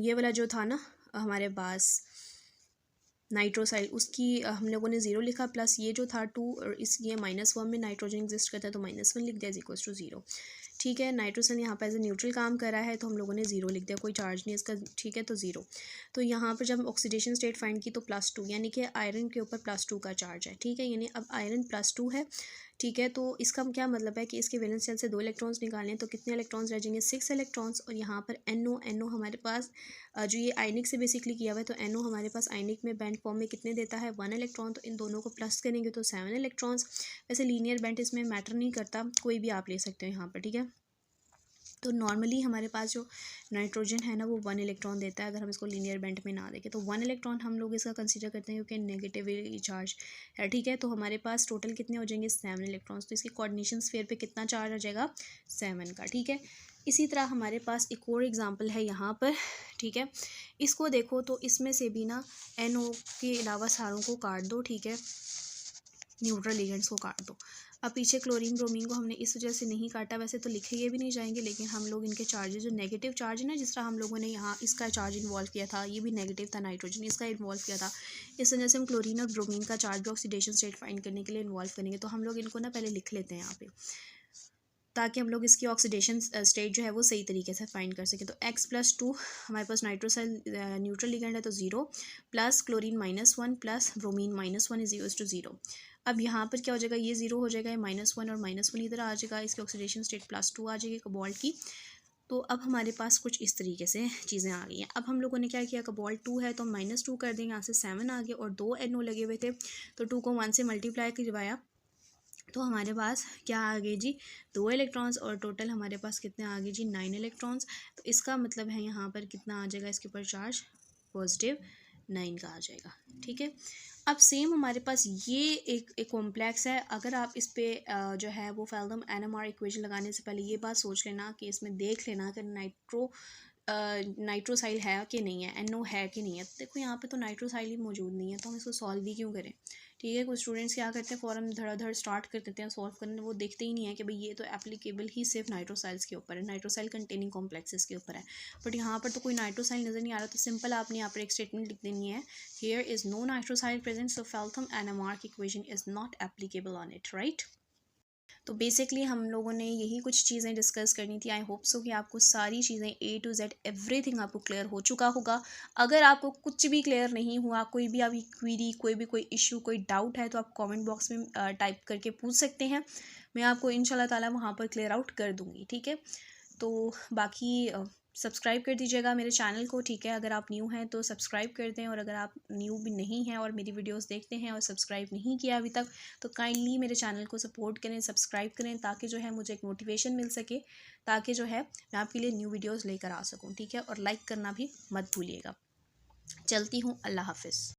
ये वाला जो था ना हमारे पास नाइट्रोसाइल, उसकी हम लोगों ने 0 लिखा, प्लस ये जो था 2, और इस ये -1 में नाइट्रोजन एग्जिस्ट करता है तो -1 लिख दिया, इज इक्वल टू 0, ठीक है। नाइट्रोसेल यहाँ पर एज ए न्यूट्रल काम कर रहा है तो हम लोगों ने ज़ीरो लिख दिया, कोई चार्ज नहीं इसका, ठीक है, तो ज़ीरो। तो यहाँ पर जब ऑक्सीडेशन स्टेट फाइंड की तो +2, यानी कि आयरन के ऊपर +2 का चार्ज है, ठीक है। यानी अब आयरन +2 है, ठीक है। तो इसका क्या मतलब है कि इसके वैलेंस शेल से 2 इलेक्ट्रॉन्स निकालें तो कितने इलेक्ट्रॉन्स रह जाएंगे, 6 इलेक्ट्रॉन्स। और यहाँ पर NO हमारे पास जो ये आयनिक से बेसिकली किया हुआ है, तो NO हमारे पास आयनिक में बैंड फॉर्म में कितने देता है, 1 इलेक्ट्रॉन। तो इन दोनों को प्लस करेंगे तो 7 इलेक्ट्रॉन्स। वैसे लीनियर बैंड इसमें मैटर नहीं करता, कोई भी आप ले सकते हो यहाँ पर, ठीक है। तो नॉर्मली हमारे पास जो नाइट्रोजन है ना वो 1 इलेक्ट्रॉन देता है, अगर हम इसको लीनियर बेंट में ना देखें तो 1 इलेक्ट्रॉन हम लोग इसका कंसीडर करते हैं क्योंकि नेगेटिवली चार्ज है, ठीक है। तो हमारे पास टोटल कितने हो जाएंगे, 7 इलेक्ट्रॉन्स। तो इसके कोऑर्डिनेशन स्फीयर पे कितना चार्ज आ जाएगा, 7 का, ठीक है। इसी तरह हमारे पास एक और एग्जांपल है यहाँ पर, ठीक है। इसको देखो तो इसमें से भी ना NO के अलावा सारों को काट दो, ठीक है, न्यूट्रल एजेंट्स को काट दो। अब पीछे क्लोरीन ब्रोमीन को हमने इस वजह से नहीं काटा, वैसे तो लिखे ये भी नहीं जाएंगे, लेकिन हम लोग इनके चार्जेस जो नेगेटिव चार्ज है ना, जिस तरह हम लोगों ने यहाँ इसका चार्ज इन्वॉल्व किया था, ये भी नेगेटिव था, नाइट्रोजन इसका इन्वॉल्व किया था, इस वजह से हम क्लोरीन और ब्रोमीन का चार्ज भी ऑक्सीडेशन स्टेट फाइंड करने के लिए इन्वॉल्व करेंगे। तो हम लोग इनको ना पहले लिख लेते हैं यहाँ पे, ताकि हम लोग इसकी ऑक्सीडेशन स्टेट जो है वो सही तरीके से फाइंड कर सकें। तो X+2 हमारे पास नाइट्रोसेल न्यूट्रल लिगेंड है तो 0, plus chlorine -1 plus bromine -1 is equals to 0। अब यहाँ पर क्या हो जाएगा, ये 0 हो जाएगा, ये -1 और -1 इधर आ जाएगा, इसकी ऑक्सीडेशन स्टेट +2 आ जाएगी कोबाल्ट की। तो अब हमारे पास कुछ इस तरीके से चीज़ें आ गई हैं। अब हम लोगों ने क्या किया, कोबाल्ट 2 है तो -2 कर देंगे, यहाँ से 7 आ गए, और 2 NO लगे हुए थे तो 2 को 1 से मल्टीप्लाई करवाया तो हमारे पास क्या आ गए जी, 2 इलेक्ट्रॉन्स। और टोटल हमारे पास कितने आ गए जी, 9 इलेक्ट्रॉन्स। तो इसका मतलब है यहाँ पर कितना आ जाएगा, इसके ऊपर चार्ज +9 का आ जाएगा, ठीक है। अब सेम हमारे पास ये एक कॉम्प्लेक्स है। अगर आप इस पे जो है वो फेल्डम NMR इक्वेशन लगाने से पहले ये बात सोच लेना कि इसमें देख लेना कि नाइट्रोसाइल है कि नहीं है, NO है कि नहीं है। देखो यहाँ पे तो नाइट्रोसाइल ही मौजूद नहीं है, तो हम इसको सॉल्व भी क्यों करें, ठीक है। कुछ स्टूडेंट्स क्या करते हैं, फ़ौरन धड़ाधड़ स्टार्ट कर देते हैं सॉल्व करने, वो देखते ही नहीं है कि भाई ये तो एप्लीकेबल ही सिर्फ नाइट्रोसाइल्स के ऊपर है, नाइट्रोसाइल कंटेनिंग कॉम्प्लेक्सेस के ऊपर है। बट यहाँ पर तो कोई नाइट्रोसाइल नज़र नहीं आ रहा, तो सिंपल आपने यहाँ पर एक स्टेटमेंट लिख देनी है, here is no nitrosyl present so Feltham NMR equation is not applicable on it, right. तो बेसिकली हम लोगों ने यही कुछ चीज़ें डिस्कस करनी थी। आई होप सो कि आपको सारी चीज़ें A to Z एवरीथिंग आपको क्लियर हो चुका होगा। अगर आपको कुछ भी क्लियर नहीं हुआ, कोई भी आपकी क्वेरी, कोई इशू, कोई डाउट है तो आप कमेंट बॉक्स में टाइप करके पूछ सकते हैं, मैं आपको इंशाल्लाह ताला वहाँ पर क्लियर आउट कर दूँगी, ठीक है। तो बाकी सब्सक्राइब कर दीजिएगा मेरे चैनल को, ठीक है। अगर आप न्यू हैं तो सब्सक्राइब कर दें, और अगर आप न्यू भी नहीं हैं और मेरी वीडियोस देखते हैं और सब्सक्राइब नहीं किया अभी तक, तो काइंडली मेरे चैनल को सपोर्ट करें, सब्सक्राइब करें, ताकि जो है मुझे एक मोटिवेशन मिल सके, ताकि जो है मैं आपके लिए न्यू वीडियोज़ लेकर आ सकूँ, ठीक है। और लाइक करना भी मत भूलिएगा। चलती हूँ, अल्लाह हाफिज़।